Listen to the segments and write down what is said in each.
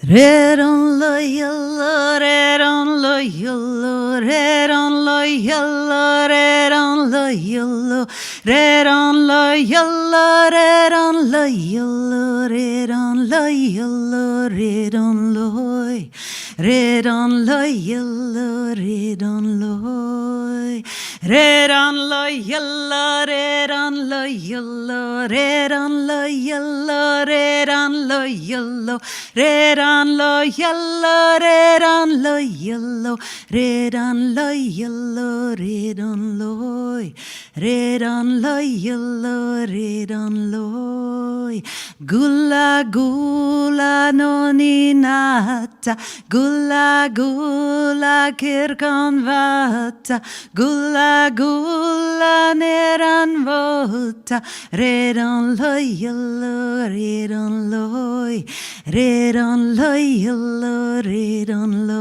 Red on the yellow, red on the yellow, red on the yellow, red on the yellow, red on the yellow, red on the yellow, red on the yellow, red on the red on the yellow, red on the red on the yellow, red on the yellow, red on the yellow, red on the yellow, red on the yellow, red on the yellow, red on the yellow, red on the red on the yellow, red on the gula gula no ninata, gula gula kirkan vata, gula gula neran vota, red on the yellow, red on the red on the yellow, red on the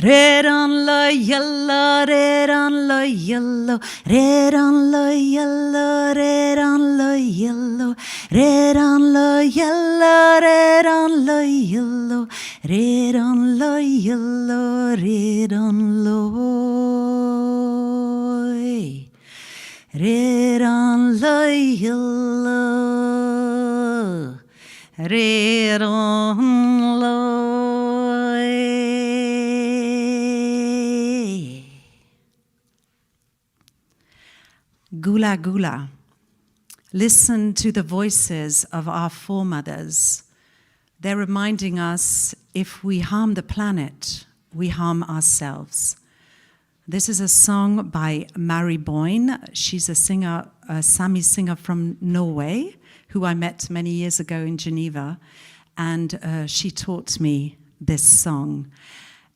red on the yellow, red on the yellow, red on the yellow, red on the yellow, red on the yellow, red on the yellow, red on the yellow, red on the red on the yellow, red on the Gula Gula. Listen to the voices of our foremothers. They're reminding us if we harm the planet, we harm ourselves. This is a song by Mary Boyne. She's a singer, a Sami singer from Norway, who I met many years ago in Geneva, and she taught me this song.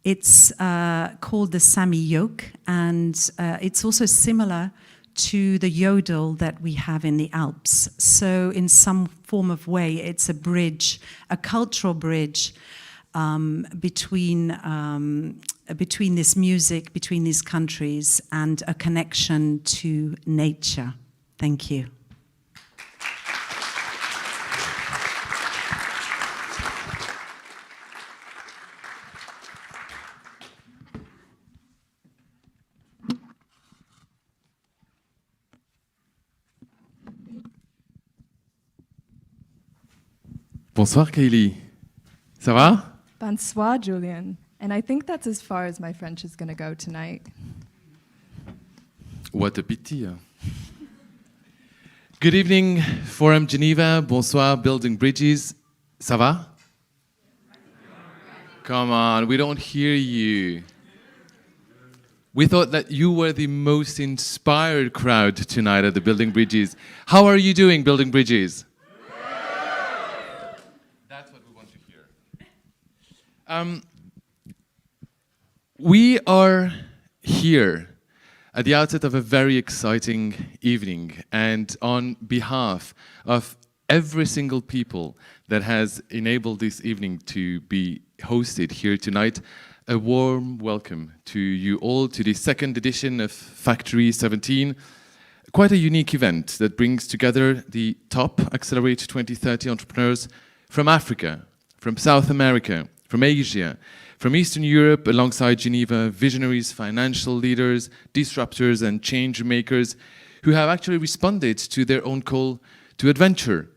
It's called the Sami Yoke, and it's also similar to the yodel that we have in the Alps. So in some form of way, it's a bridge, a cultural bridge between this music, between these countries, and a connection to nature. Thank you. Bonsoir, Kaylee. Ça va? Bonsoir, Julian. And I think that's as far as my French is going to go tonight. What a pity. Good evening, Forum Geneva. Bonsoir, Building Bridges. Ça va? Come on, we don't hear you. We thought that you were the most inspired crowd tonight at the Building Bridges. How are you doing, Building Bridges? We are here at the outset of a very exciting evening, and on behalf of every single people that has enabled this evening to be hosted here tonight, a warm welcome to you all to the second edition of Factory 17, quite a unique event that brings together the top Accelerate 2030 entrepreneurs from Africa, from South America, from Asia, from Eastern Europe, alongside Geneva, visionaries, financial leaders, disruptors, and change makers who have actually responded to their own call to adventure.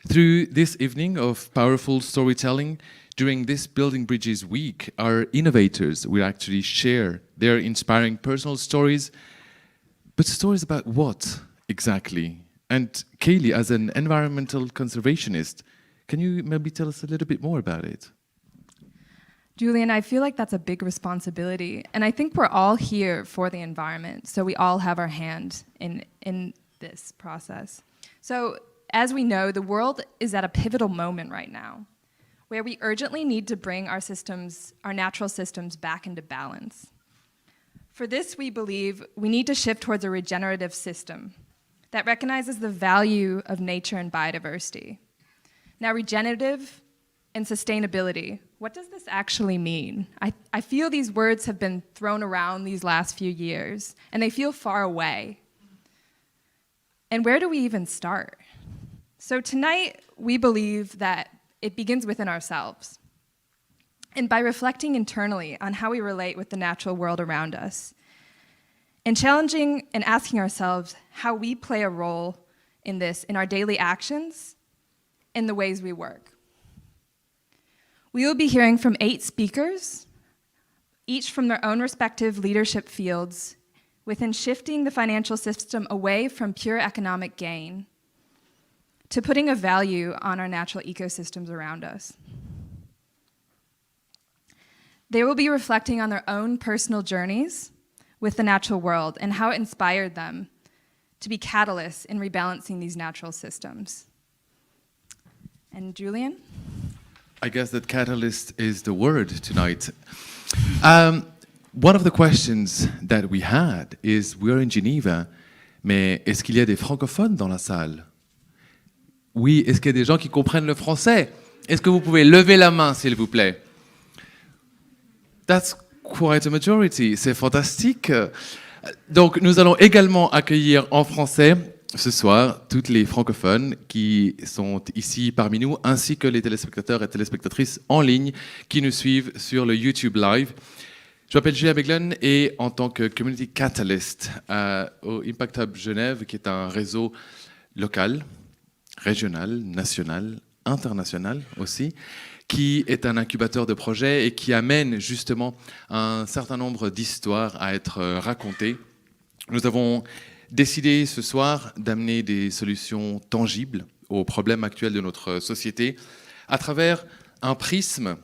Through this evening of powerful storytelling, during this Building Bridges week, our innovators will actually share their inspiring personal stories. But stories about what exactly? And Kaylee, as an environmental conservationist, can you maybe tell us a little bit more about it? Julian, I feel like that's a big responsibility. And I think we're all here for the environment, so we all have our hand in this process. So, as we know, the world is at a pivotal moment right now, where we urgently need to bring our systems, our natural systems, back into balance. For this, we believe we need to shift towards a regenerative system that recognizes the value of nature and biodiversity. Now, regenerative and sustainability, what does this actually mean? I feel these words have been thrown around these last few years, and they feel far away. And where do we even start? So tonight, we believe that it begins within ourselves. And by reflecting internally on how we relate with the natural world around us, and challenging and asking ourselves how we play a role in this in our daily actions and the ways we work. We will be hearing from 8 speakers, each from their own respective leadership fields, within shifting the financial system away from pure economic gain to putting a value on our natural ecosystems around us. They will be reflecting on their own personal journeys with the natural world and how it inspired them to be catalysts in rebalancing these natural systems. And Julian? I guess that catalyst is the word tonight. One of the questions that we had is, we're in Geneva, mais est-ce qu'il y a des francophones dans la salle? Oui, est-ce qu'il y a des gens qui comprennent le français? Est-ce que vous pouvez lever la main, s'il vous plaît? That's quite a majority, c'est fantastique. Donc nous allons également accueillir en français ce soir toutes les francophones qui sont ici parmi nous, ainsi que les téléspectateurs et téléspectatrices en ligne qui nous suivent sur le YouTube Live. Je m'appelle Julien Beglen et en tant que Community Catalyst au Impact Hub Genève, qui est un réseau local, régional, national, international aussi, qui est un incubateur de projets et qui amène justement un certain nombre d'histoires à être racontées. Nous avons décidé ce soir d'amener des solutions tangibles aux problèmes actuels de notre société à travers un prisme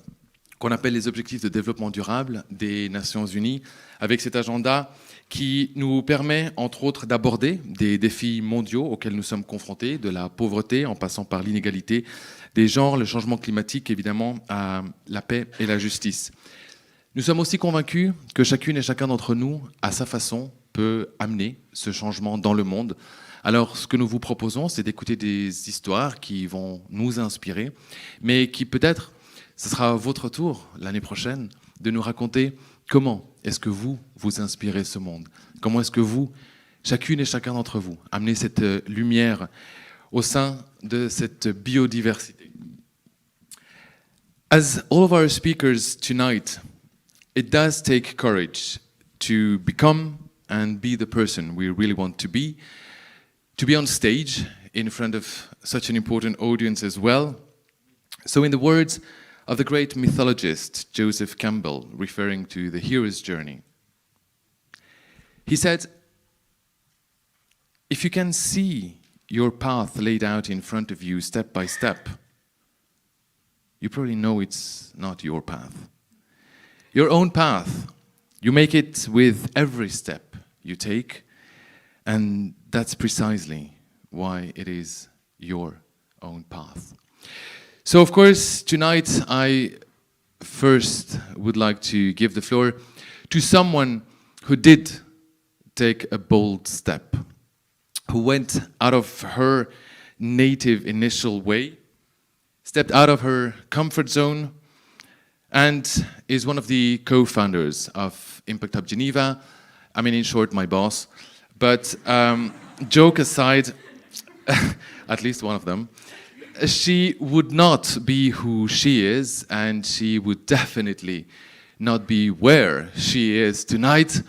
qu'on appelle les objectifs de développement durable des Nations Unies, avec cet agenda qui nous permet, entre autres, d'aborder des défis mondiaux auxquels nous sommes confrontés, de la pauvreté en passant par l'inégalité des genres, le changement climatique, évidemment, à la paix et la justice. Nous sommes aussi convaincus que chacune et chacun d'entre nous, à sa façon, peut amener ce changement dans le monde. Alors, ce que nous vous proposons, c'est d'écouter des histoires qui vont nous inspirer, mais qui peut-être, ce sera votre tour l'année prochaine de nous raconter comment est-ce que vous inspirez ce monde. Comment est-ce que vous, chacune et chacun d'entre vous, amenez cette lumière au sein de cette biodiversité. As all of our speakers tonight, it does take courage to become and be the person we really want to be on stage in front of such an important audience as well. So in the words of the great mythologist Joseph Campbell, referring to the hero's journey, he said, if you can see your path laid out in front of you step by step, you probably know it's not your path. Your own path, you make it with every step you take, and that's precisely why it is your own path. So, of course, tonight I first would like to give the floor to someone who did take a bold step, who went out of her native initial way, stepped out of her comfort zone, and is one of the co-founders of Impact Hub Geneva. I mean, in short, my boss. But joke aside, at least one of them, she would not be who she is, and she would definitely not be where she is tonight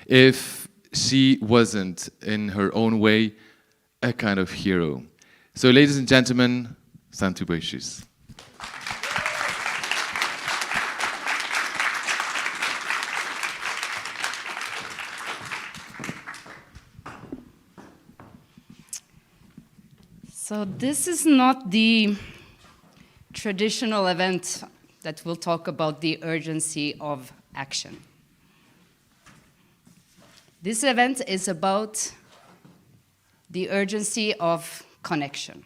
if she wasn't, in her own way, a kind of hero. So, ladies and gentlemen, Santu Boishis. So this is not the traditional event that will talk about the urgency of action. This event is about the urgency of connection.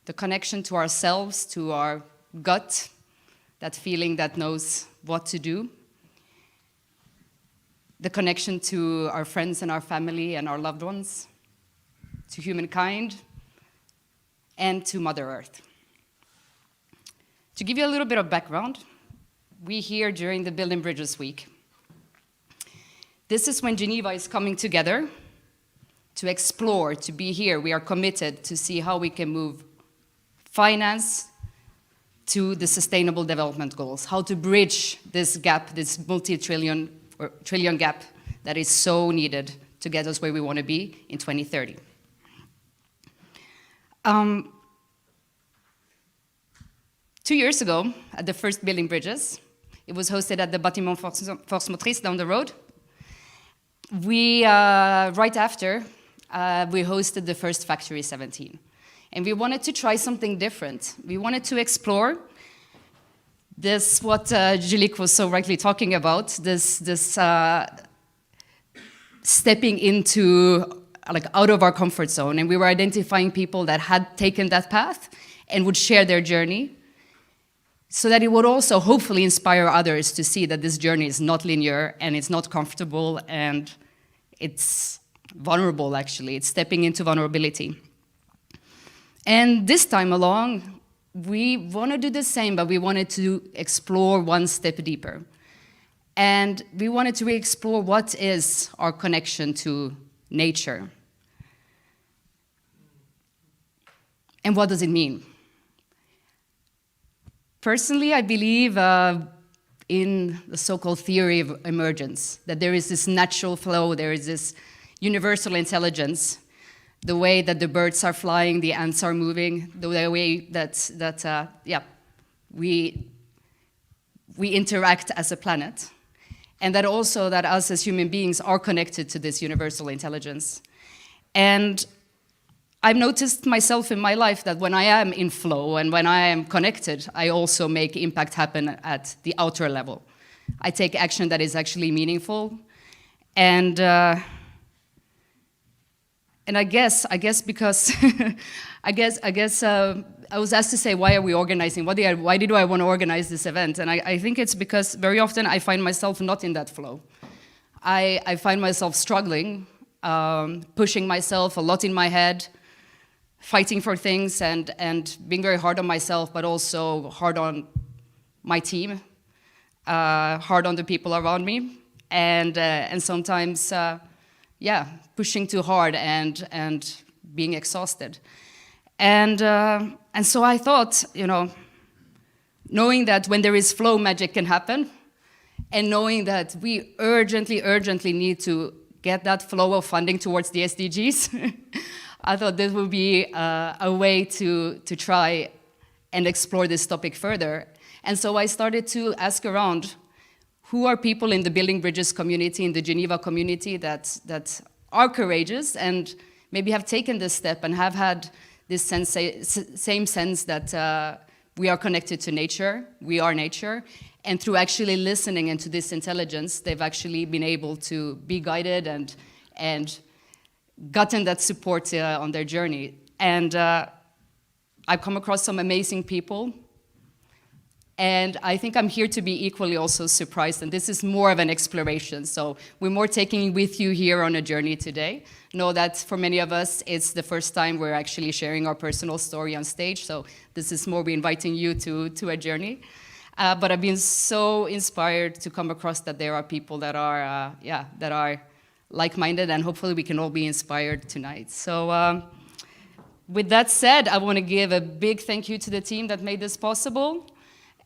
The connection to ourselves, to our gut, that feeling that knows what to do. The connection to our friends and our family and our loved ones, to humankind, and to Mother Earth. To give you a little bit of background, we here during the Building Bridges Week. This is when Geneva is coming together to explore, to be here. We are committed to see how we can move finance to the sustainable development goals, how to bridge this gap, this multi-trillion or trillion gap that is so needed to get us where we want to be in 2030. 2 years ago, at the first Building Bridges, it was hosted at the Bâtiment Force Motrice down the road. We, right after, we hosted the first Factory 17. And we wanted to try something different. We wanted to explore this, what Julik was so rightly talking about, this stepping into, like, out of our comfort zone. And we were identifying people that had taken that path and would share their journey, so that it would also hopefully inspire others to see that this journey is not linear and it's not comfortable and it's vulnerable, actually. It's stepping into vulnerability. And this time along, we want to do the same, but we wanted to explore one step deeper. And we wanted to explore what is our connection to nature. And what does it mean? Personally, I believe in the so-called theory of emergence, that there is this natural flow, there is this universal intelligence, the way that the birds are flying, the ants are moving, the way that we interact as a planet, and that also that us as human beings are connected to this universal intelligence. And I've noticed myself in my life that when I am in flow and when I am connected, I also make impact happen at the outer level. I take action that is actually meaningful. And I guess because I was asked to say, why are we organizing? Why did I want to organize this event? And I think it's because very often I find myself not in that flow. I find myself struggling, pushing myself a lot in my head, fighting for things and being very hard on myself, but also hard on my team, hard on the people around me, and sometimes, pushing too hard and being exhausted. And so I thought, knowing that when there is flow, magic can happen, and knowing that we urgently need to get that flow of funding towards the SDGs, I thought this would be a way to try and explore this topic further. And so I started to ask around, who are people in the Building Bridges community, in the Geneva community, that are courageous and maybe have taken this step and have had this same sense that we are connected to nature, we are nature, and through actually listening into this intelligence, they've actually been able to be guided and gotten that support on their journey. And I've come across some amazing people, and I think I'm here to be equally also surprised, and this is more of an exploration. So we're more taking with you here on a journey today. Know that for many of us, it's the first time we're actually sharing our personal story on stage, so this is more we're inviting you to a journey. But I've been so inspired to come across that there are people that are, that are like-minded, and hopefully we can all be inspired tonight. So with that said, I want to give a big thank you to the team that made this possible,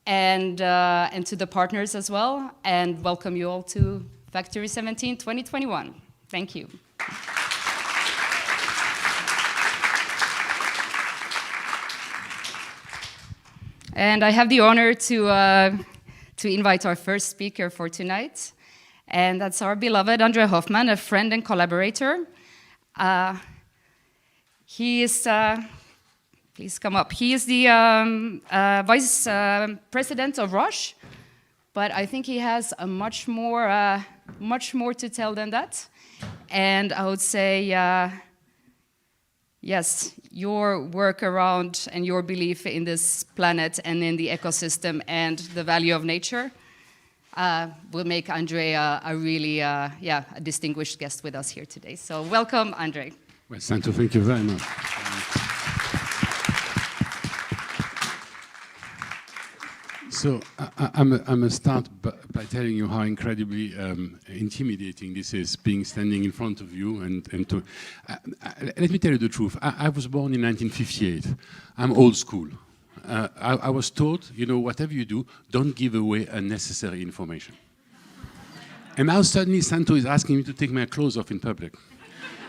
and to the partners as well, and welcome you all to Factory 17 2021. Thank you. And I have the honor to invite our first speaker for tonight, and that's our beloved Andre Hoffman, a friend and collaborator. He is, please come up. He is the vice president of Roche, but I think he has a much more to tell than that. And I would say, yes, your work around and your belief in this planet and in the ecosystem and the value of nature will make Andre a really a distinguished guest with us here today. So welcome, Andre. Well, Santo, thank you very much. So I'm gonna start by telling you how incredibly intimidating this is, being standing in front of you and to. Let me tell you the truth. I was born in 1958. I'm old school. I was taught, you know, whatever you do, don't give away unnecessary information. And now suddenly Santo is asking me to take my clothes off in public.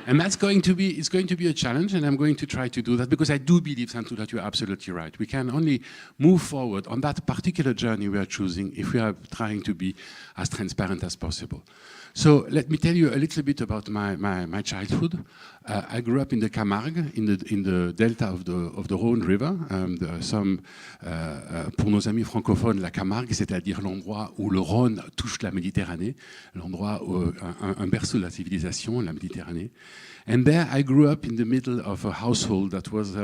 And that's going to be a challenge, and I'm going to try to do that, because I do believe, Santo, that you're absolutely right. We can only move forward on that particular journey we are choosing if we are trying to be as transparent as possible. So let me tell you a little bit about my childhood. I grew up in the Camargue, in the delta of the Rhône River. Pour nos amis francophones, la Camargue, c'est-à-dire l'endroit où le Rhône touche la Méditerranée, l'endroit où un berceau de la civilisation, la Méditerranée. And there I grew up in the middle of a household that was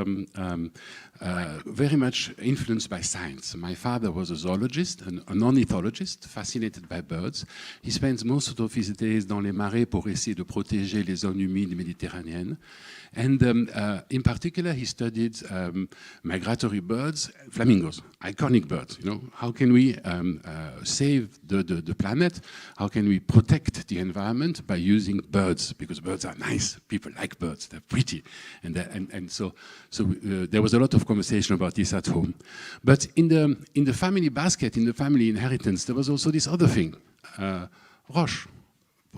very much influenced by science. My father was a zoologist, an ornithologist, fascinated by birds. He spends most of his days dans les marais pour essayer de protéger les zones humides méditerranéennes. And in particular, he studied migratory birds, flamingos, iconic birds. You know, how can we save the planet? How can we protect the environment by using birds? Because birds are nice. People like birds. They're pretty, and so there was a lot of conversation about this at home. But in the family basket, in the family inheritance, there was also this other thing, Roche.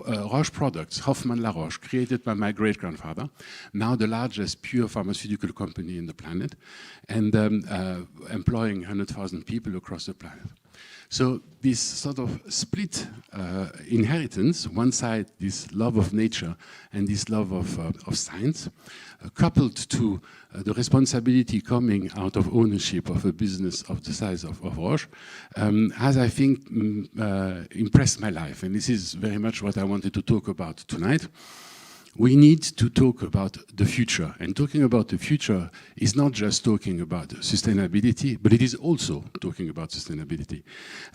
Roche products, Hoffmann La Roche, created by my great-grandfather, now the largest pure pharmaceutical company in the planet, and employing 100,000 people across the planet. So this sort of split inheritance, one side this love of nature and this love of science, coupled to the responsibility coming out of ownership of a business of the size of Roche, has, I think, impressed my life. And this is very much what I wanted to talk about tonight. We need to talk about the future. And talking about the future is not just talking about sustainability, but it is also talking about sustainability.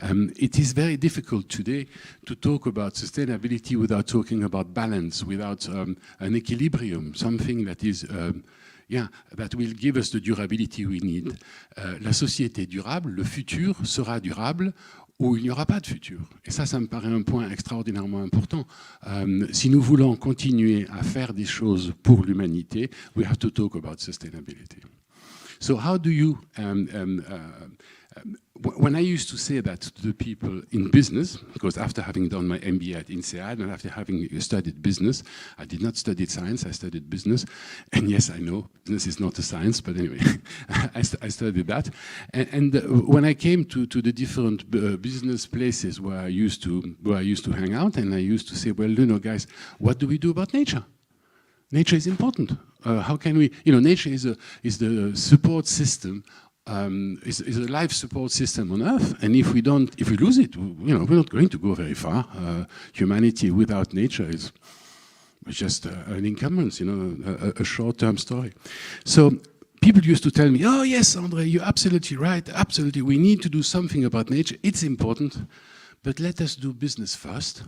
It is very difficult today to talk about sustainability without talking about balance, without an equilibrium, something that is that will give us the durability we need. La société durable, le futur sera durable où il n'y aura pas de futur. Et ça me paraît un point extraordinairement important. Si nous voulons continuer à faire des choses pour l'humanité, we have to talk about sustainability. So how do you, when I used to say that to the people in business, because after having done my MBA at INSEAD and after having studied business, I did not study science, I studied business. And yes, I know, business is not a science, but anyway, I studied that. And when I came to the different business places where I used to hang out, and I used to say, well, you know, guys, what do we do about nature? Nature is important. How can we, you know, nature is the support system, is a life support system on Earth, and if we lose it, you know, we're not going to go very far. Humanity without nature is just an encumbrance, you know, a short-term story. So people used to tell me, oh yes, André, you're absolutely right, absolutely, we need to do something about nature, it's important, but let us do business first,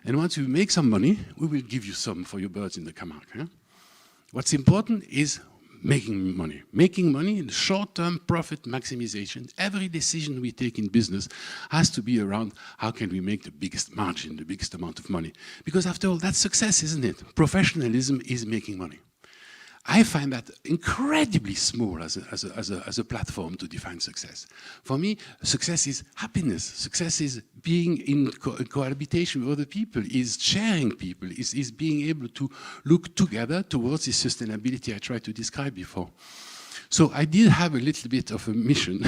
and once you make some money, we will give you some for your birds in the Camargue. Yeah? What's important is making money. Making money, the short-term profit maximization. Every decision we take in business has to be around how can we make the biggest margin, the biggest amount of money. Because after all, that's success, isn't it? Professionalism is making money. I find that incredibly small as a platform to define success. For me, success is happiness. Success is being in cohabitation with other people, is sharing people, is being able to look together towards the sustainability I tried to describe before. So I did have a little bit of a mission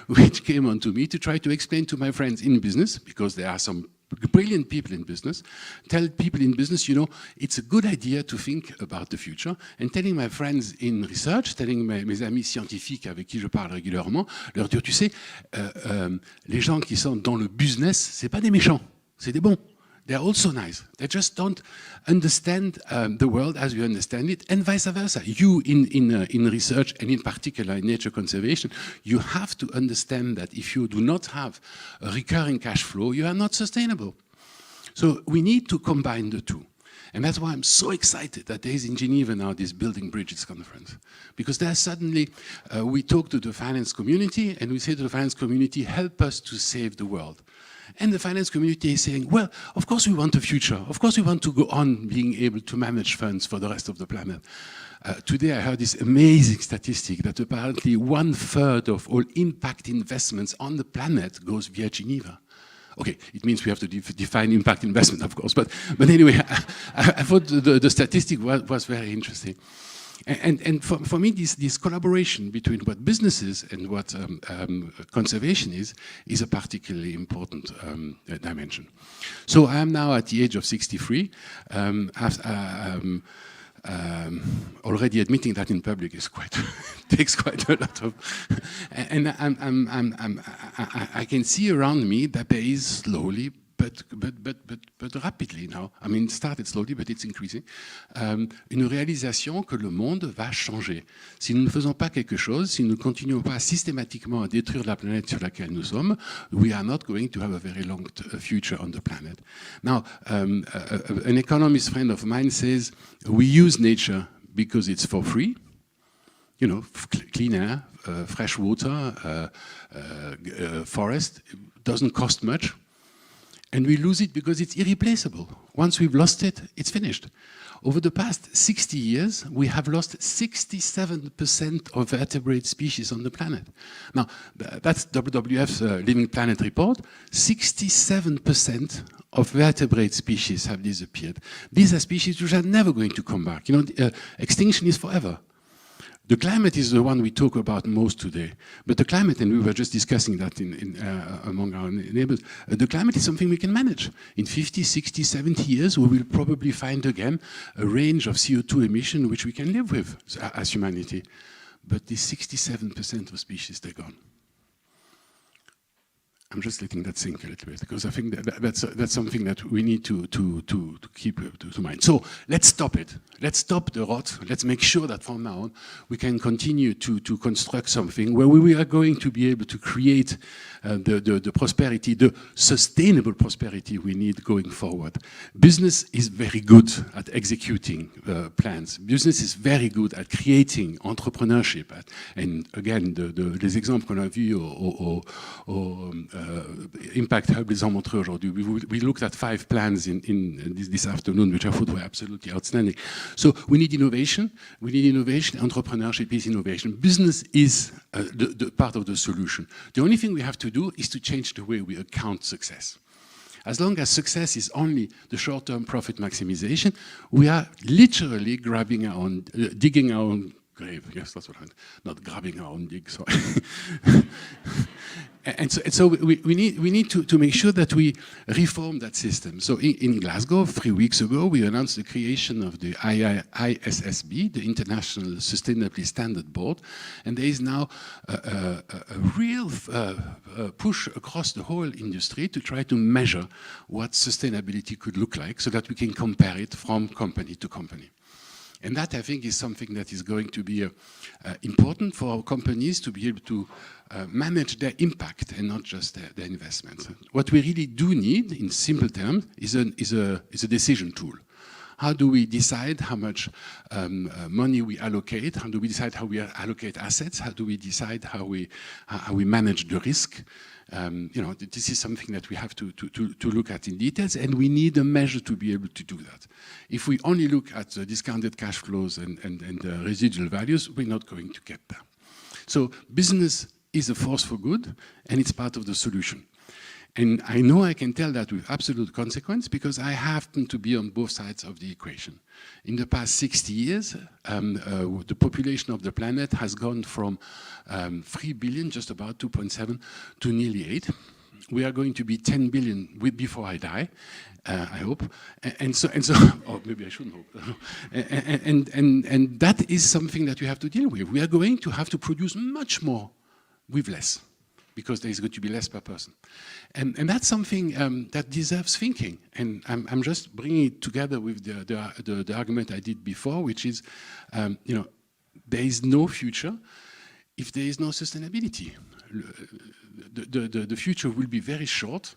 which came onto me to try to explain to my friends in business, because there are some brilliant people in business, tell people in business, you know, it's a good idea to think about the future. And telling my friends in research, telling mes amis scientifiques avec qui je parle régulièrement, leur dire, tu sais, les gens qui sont dans le business, c'est pas des méchants, c'est des bons. They're also nice. They just don't understand the world as we understand it, and vice versa. You in research, and in particular in nature conservation, you have to understand that if you do not have a recurring cash flow, you are not sustainable. So we need to combine the two. And that's why I'm so excited that there is in Geneva now this Building Bridges conference. Because there suddenly, we talk to the finance community and we say to the finance community, help us to save the world. And the finance community is saying, well, of course we want a future. Of course we want to go on being able to manage funds for the rest of the planet. Today I heard this amazing statistic that apparently 1/3 of all impact investments on the planet goes via Geneva. Okay, it means we have to define impact investment, of course. But anyway, I thought the statistic was very interesting. And for me, this collaboration between what business is and what conservation is a particularly important dimension. So I am now at the age of 63. Already admitting that in public is takes quite a lot of, and I can see around me that there is slowly but rapidly now, I mean, it started slowly, but it's increasing, une réalisation que le monde va changer. Si nous ne faisons pas quelque chose, si nous ne continuons pas systématiquement à détruire la planète sur laquelle nous sommes, we are not going to have a very long future on the planet. Now, an economist friend of mine says, we use nature because it's for free, you know, clean air, fresh water, forest, doesn't cost much. And we lose it because it's irreplaceable. Once we've lost it, it's finished. Over the past 60 years, we have lost 67% of vertebrate species on the planet. Now, that's WWF's Living Planet report. 67% of vertebrate species have disappeared. These are species which are never going to come back. You know, extinction is forever. The climate is the one we talk about most today. But the climate, and we were just discussing that among our neighbors, the climate is something we can manage. In 50, 60, 70 years, we will probably find again a range of CO2 emission which we can live with as humanity. But this 67% of species, they're gone. I'm just letting that sink a little bit because I think that's something that we need to keep to mind. So let's stop it. Let's stop the rot. Let's make sure that from now on we can continue to construct something where we are going to be able to create the prosperity, the sustainable prosperity we need going forward. Business is very good at executing plans. Business is very good at creating entrepreneurship. And again, les exemples qu'on a vus au Impact Hub les ont montrés aujourd'hui. We looked at 5 plans in this afternoon, which I thought were absolutely outstanding. So we need innovation. We need innovation. Entrepreneurship is innovation. Business is the part of the solution. The only thing we have to do is to change the way we account success. As long as success is only the short-term profit maximization, we are literally grabbing our own, digging our own grave. Yes, that's what I meant. Not grabbing our own dig, sorry. And so we need to make sure that we reform that system. So in Glasgow, 3 weeks ago, we announced the creation of the ISSB, the International Sustainability Standard Board, and there is now a real push across the whole industry to try to measure what sustainability could look like so that we can compare it from company to company. And that, I think, is something that is going to be important for our companies to be able to manage their impact and not just their investments. What we really do need, in simple terms, is a decision tool. How do we decide how much money we allocate? How do we decide how we allocate assets? How do we decide how we manage the risk? You know, this is something that we have to look at in details, and we need a measure to be able to do that. If we only look at the discounted cash flows and the residual values, we're not going to get there. So business is a force for good, and it's part of the solution. And I know I can tell that with absolute consequence because I happen to be on both sides of the equation. In the past 60 years, the population of the planet has gone from 3 billion, just about 2.7, to nearly 8. We are going to be 10 billion before I die, I hope. And so, or maybe I shouldn't hope. And that is something that we have to deal with. We are going to have to produce much more with less, because there is going to be less per person. And that's something that deserves thinking. And I'm just bringing it together with the argument I did before, which is, you know, there is no future if there is no sustainability. The future will be very short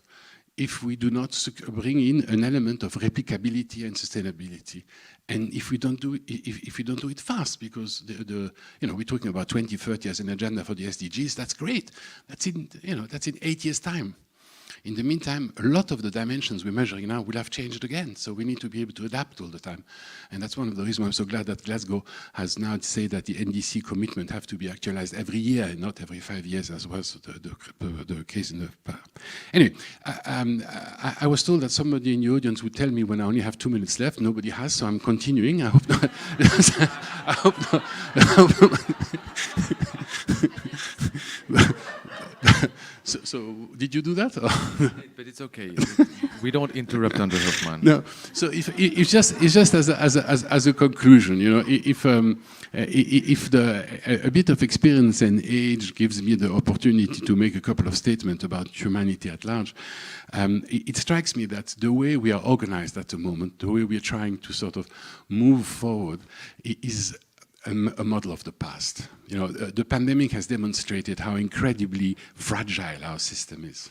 if we do not bring in an element of replicability and sustainability. And if we don't do it, if we don't do it fast, because we're talking about 2030 as an agenda for the SDGs, that's great. That's in 8 years' time. In the meantime, a lot of the dimensions we're measuring now will have changed again. So we need to be able to adapt all the time. And that's one of the reasons why I'm so glad that Glasgow has now said that the NDC commitment have to be actualized every year and not every 5 years, as was the case in the past. Anyway, I was told that somebody in the audience would tell me when I only have 2 minutes left. Nobody has, so I'm continuing. I hope not. I hope not. So did you do that? But it's okay. We don't interrupt under Hoffman. No. So it's just as a conclusion, if a bit of experience and age gives me the opportunity to make a couple of statements about humanity at large, it strikes me that the way we are organized at the moment, the way we are trying to sort of move forward, is a model of the past. The pandemic has demonstrated how incredibly fragile our system is.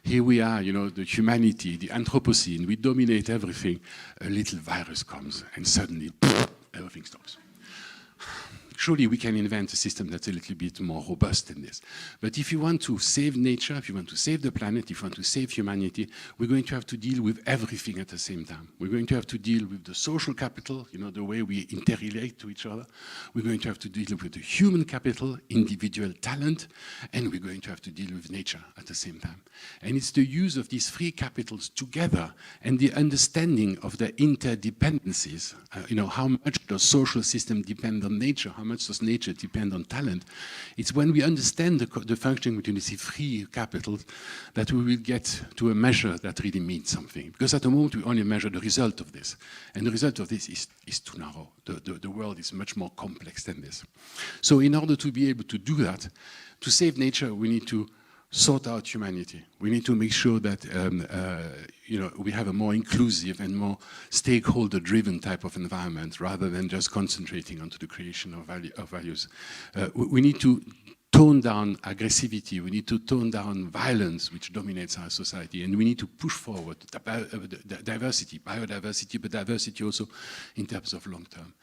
Here we are, the humanity, the Anthropocene, we dominate everything. A little virus comes and suddenly, everything stops. Surely we can invent a system that's a little bit more robust than this. But if you want to save nature, if you want to save the planet, if you want to save humanity, we're going to have to deal with everything at the same time. We're going to have to deal with the social capital, the way we interrelate to each other. We're going to have to deal with the human capital, individual talent, and we're going to have to deal with nature at the same time. And it's the use of these three capitals together and the understanding of the interdependencies, how much does social system depend on nature, how much does nature depend on talent. It's when we understand the functioning between these three capitals that we will get to a measure that really means something. Because at the moment we only measure the result of this. And the result of this is too narrow. The world is much more complex than this. So in order to be able to do that, to save nature, we need to sort out humanity. We need to make sure that we have a more inclusive and more stakeholder-driven type of environment rather than just concentrating onto the creation of values. We need to tone down aggressivity. We need to tone down violence, which dominates our society. And we need to push forward diversity, biodiversity, but diversity also in terms of long term.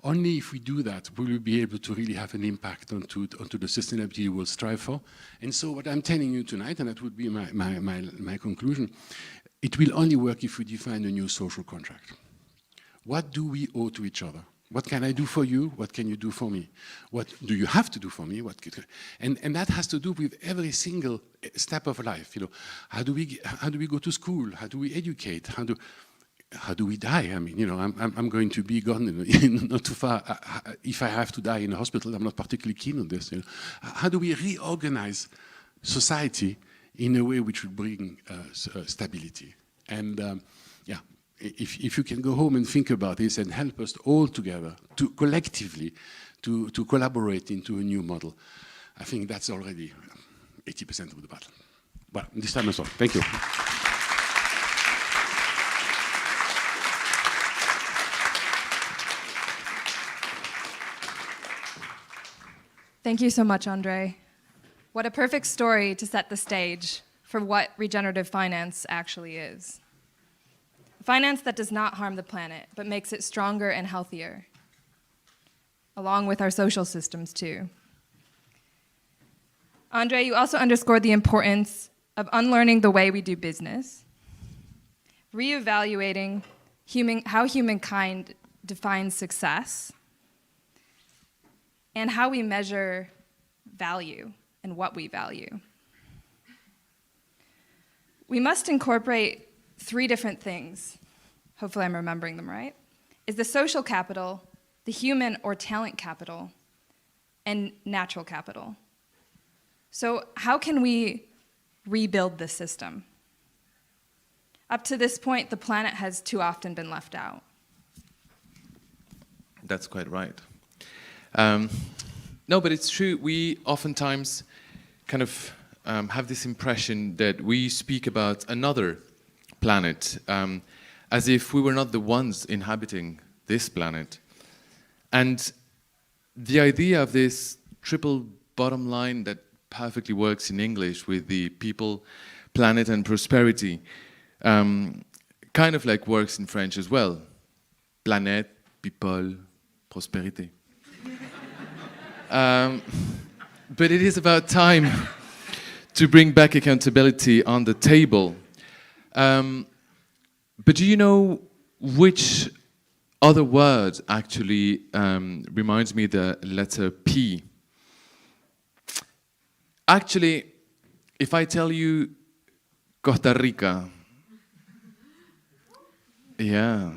Only if we do that will we be able to really have an impact onto the sustainability we will strive for. And so what I'm telling you tonight, and that would be my conclusion, it will only work if we define a new social contract. What do we owe to each other? What can I do for you? What can you do for me? What do you have to do for me? And that has to do with every single step of life. How do we go to school? How do we educate? How do we die? I mean, I'm going to be gone not too far. If I have to die in a hospital, I'm not particularly keen on this. How do we reorganize society in a way which will bring stability? And if you can go home and think about this and help us all together, to collectively, to collaborate into a new model, I think that's already 80% of the battle. Well, this time that's all. Thank you. Thank you so much, Andre. What a perfect story to set the stage for what regenerative finance actually is. Finance that does not harm the planet, but makes it stronger and healthier, along with our social systems too. Andre, you also underscored the importance of unlearning the way we do business, reevaluating how humankind defines success, and how we measure value and what we value. We must incorporate 3 different things. Hopefully I'm remembering them right. Is the social capital, the human or talent capital, and natural capital. So how can we rebuild this system? Up to this point, the planet has too often been left out. That's quite right. No, but it's true. We oftentimes kind of have this impression that we speak about another planet as if we were not the ones inhabiting this planet. And the idea of this triple bottom line that perfectly works in English with the people, planet and prosperity. Kind of like works in French as well. Planète, people, prospérité. But it is about time to bring back accountability on the table. But do you know which other word actually reminds me the letter P? Actually, if I tell you Costa Rica, yeah,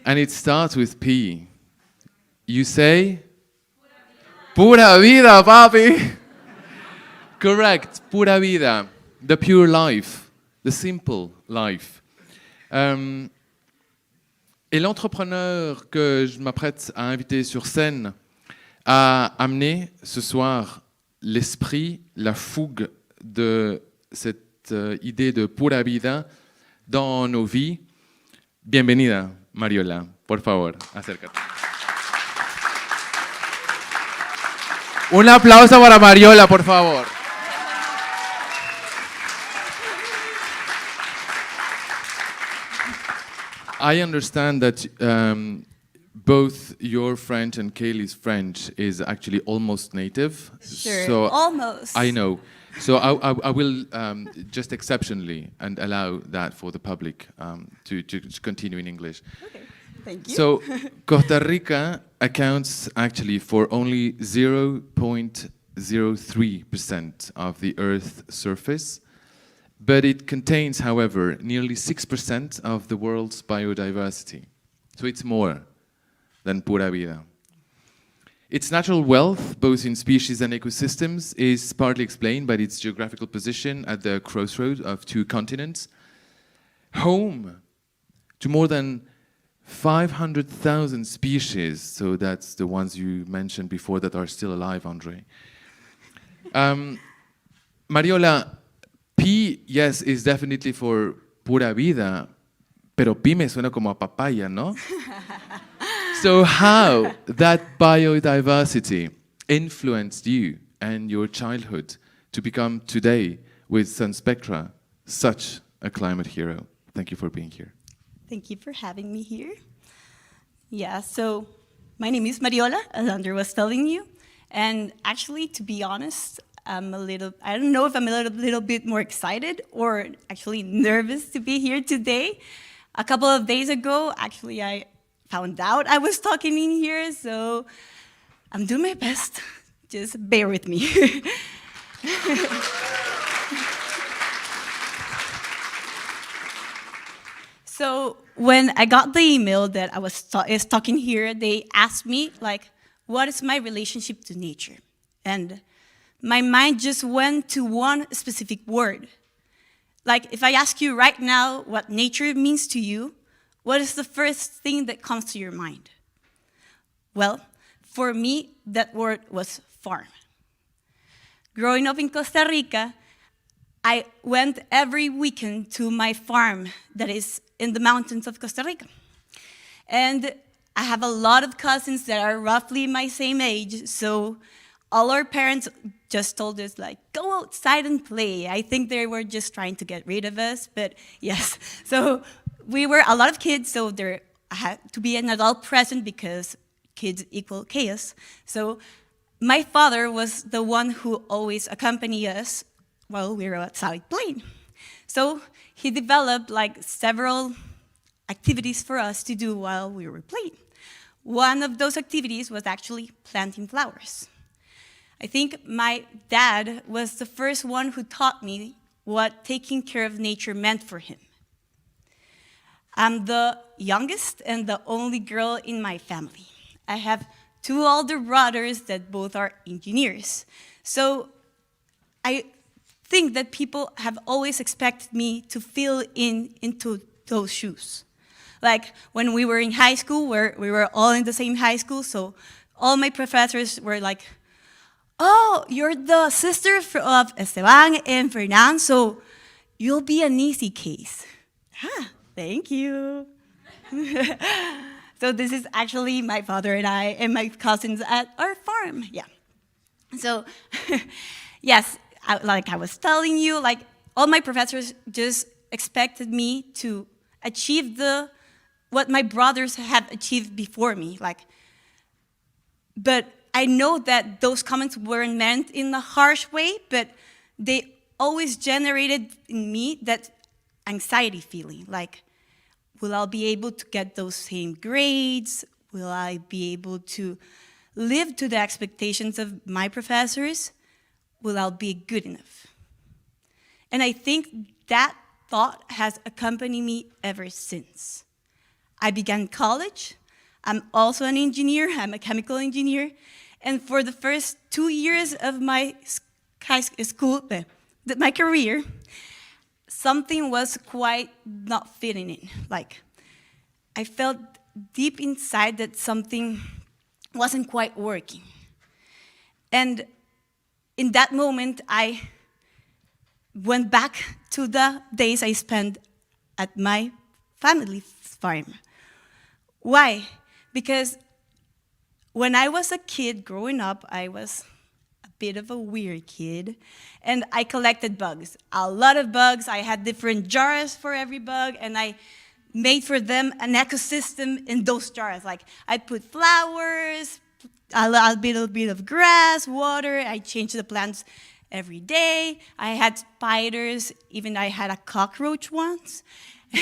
and it starts with P, you say? Pura vida, papi! Correct, pura vida, the pure life, the simple life. Et l'entrepreneur que je m'apprête à inviter sur scène a amené ce soir l'esprit, la fougue de cette idée de pura vida dans nos vies. Bienvenida, Mariola. Por favor, acércate. Un aplauso para Mariola, por favor. I understand that both your French and Kaylee's French is actually almost native. Sure, So almost. I know. So I will just exceptionally and allow that for the public to continue in English. Okay, thank you. So Costa Rica accounts actually for only 0.03% of the Earth's surface, but it contains, however, nearly 6% of the world's biodiversity. So it's more than pura vida. Its natural wealth, both in species and ecosystems, is partly explained by its geographical position at the crossroads of two continents, home to more than 500,000 species, so that's the ones you mentioned before that are still alive, Andre. Mariola, P, yes, is definitely for pura vida, pero P me suena como a papaya, no? So how that biodiversity influenced you and your childhood to become today with Sun Spectra such a climate hero? Thank you for being here. Thank you for having me here. Yeah, so my name is Mariola, as Andre was telling you. And actually, to be honest, I don't know if I'm a little bit more excited or actually nervous to be here today. A couple of days ago, actually, I found out I was talking in here, so I'm doing my best. Just bear with me. So when I got the email that I was talking here, they asked me, like, what is my relationship to nature? And my mind just went to one specific word. Like, if I ask you right now what nature means to you, what is the first thing that comes to your mind? Well, for me, that word was farm. Growing up in Costa Rica, I went every weekend to my farm that is in the mountains of Costa Rica. And I have a lot of cousins that are roughly my same age, so all our parents just told us, like, go outside and play. I think they were just trying to get rid of us, but yes. So we were a lot of kids, so there had to be an adult present because kids equal chaos. So my father was the one who always accompanied us while we were outside playing. So he developed like several activities for us to do while we were playing. One of those activities was actually planting flowers. I think my dad was the first one who taught me what taking care of nature meant for him. I'm the youngest and the only girl in my family. I have two older brothers that both are engineers. So I think that people have always expected me to fill into those shoes. Like when we were in high school, where we were all in the same high school, so all my professors were like, oh, you're the sister of Esteban and Fernan, so you'll be an easy case. Ah, thank you. So this is actually my father and I and my cousins at our farm, yeah. So, yes, like I was telling you, like all my professors just expected me to achieve what my brothers had achieved before me. But I know that those comments weren't meant in a harsh way, but they always generated in me that anxiety feeling, like, will I be able to get those same grades? Will I be able to live to the expectations of my professors? Will I be good enough? And I think that thought has accompanied me ever since. I began college. I'm also an engineer. I'm a chemical engineer. And for the first 2 years of my my career, something was quite not fitting in. I felt deep inside that something wasn't quite working. And in that moment, I went back to the days I spent at my family farm. Why? Because when I was a kid growing up, I was a bit of a weird kid, and I collected bugs, a lot of bugs. I had different jars for every bug, and I made for them an ecosystem in those jars. I put flowers, a little bit of grass, water. I changed the plants every day. I had spiders, even I had a cockroach once.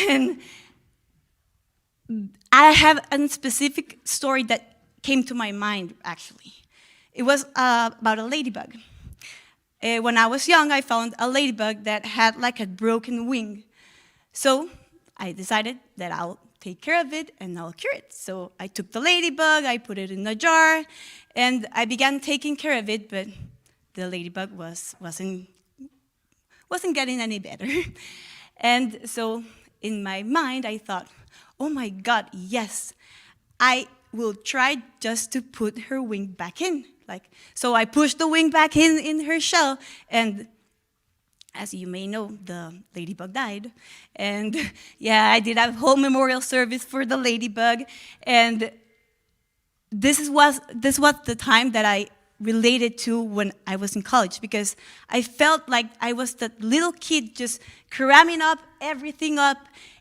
And I have a specific story that came to my mind, actually. It was about a ladybug. When I was young, I found a ladybug that had a broken wing. So I decided that I'll take care of it and I'll cure it. So I took the ladybug, I put it in a jar, and I began taking care of it, but the ladybug wasn't getting any better. And so in my mind, I thought, oh my God, yes, I will try just to put her wing back in. So I pushed the wing back in her shell, and as you may know, the ladybug died. And yeah, I did a whole memorial service for the ladybug. And this was the time that I related to when I was in college, because I felt like I was that little kid just cramming everything up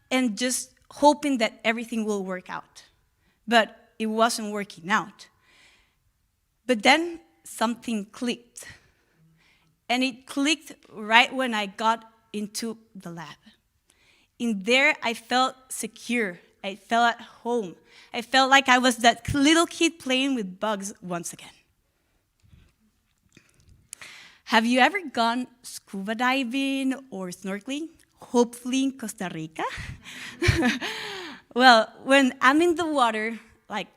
and just hoping that everything will work out. But it wasn't working out. But then something clicked. And it clicked right when I got into the lab. In there, I felt secure. I felt at home. I felt like I was that little kid playing with bugs once again. Have you ever gone scuba diving or snorkeling? Hopefully in Costa Rica. Well, when I'm in the water,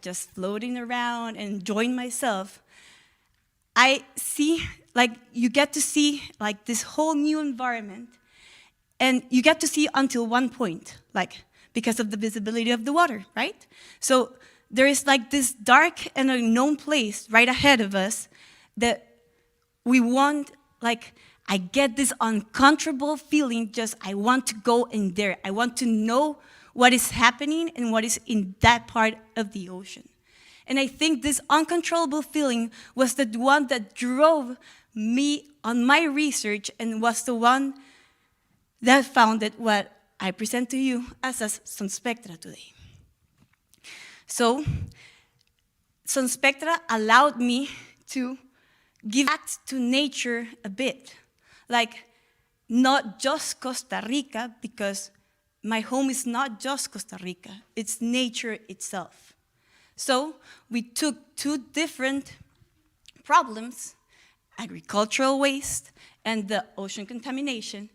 just floating around and enjoying myself, I see, you get to see, this whole new environment, and you get to see until one point, because of the visibility of the water, right? So there is, this dark and unknown place right ahead of us that we want, I get this uncontrollable feeling, I want to go in there. I want to know what is happening and what is in that part of the ocean. And I think this uncontrollable feeling was the one that drove me on my research and was the one that founded what I present to you as a Sunspectra today. So, Sunspectra allowed me to give back to nature a bit. Not just Costa Rica, because my home is not just Costa Rica, it's nature itself. So we took two different problems, agricultural waste and the ocean contamination,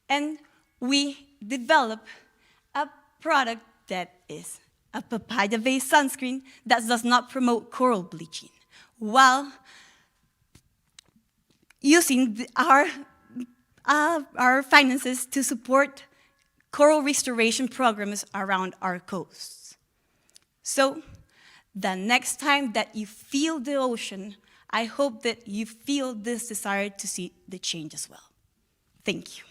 and we developed a product that is a papaya-based sunscreen that does not promote coral bleaching, while using our finances to support coral restoration programs around our coasts. So, the next time that you feel the ocean, I hope that you feel this desire to see the change as well. Thank you.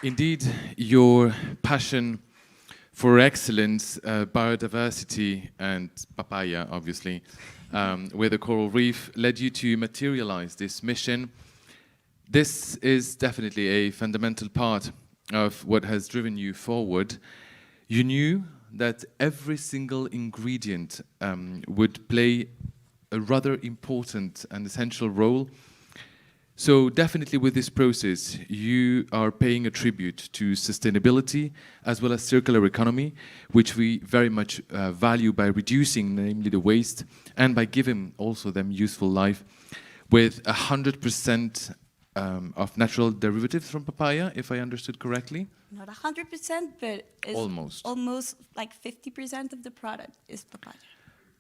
Indeed, your passion for excellence, biodiversity, and papaya, obviously, with a coral reef, led you to materialize this mission. This is definitely a fundamental part of what has driven you forward. You knew that every single ingredient would play a rather important and essential role. So definitely with this process, you are paying a tribute to sustainability as well as circular economy, which we very much value by reducing, namely the waste, and by giving also them useful life with 100% of natural derivatives from papaya, if I understood correctly. Not 100%, but it's almost like 50% of the product is papaya.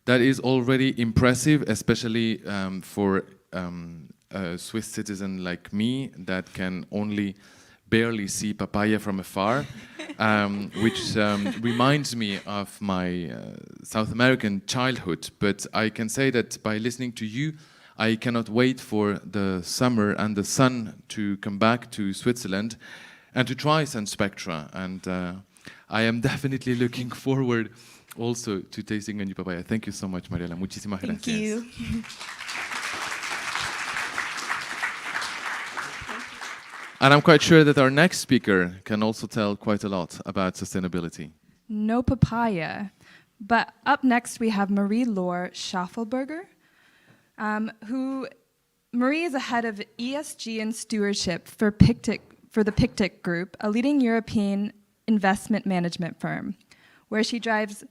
That is already impressive, especially for a Swiss citizen like me that can only barely see papaya from afar, which reminds me of my South American childhood. But I can say that by listening to you, I cannot wait for the summer and the sun to come back to Switzerland and to try Sun Spectra. And I am definitely looking forward also to tasting a new papaya. Thank you so much, Mariela. Muchísimas gracias. Thank you. And I'm quite sure that our next speaker can also tell quite a lot about sustainability. No papaya. But up next, we have Marie-Laure Schaffelberger, Marie is the head of ESG and stewardship for the Pictet Group, a leading European investment management firm, where she drives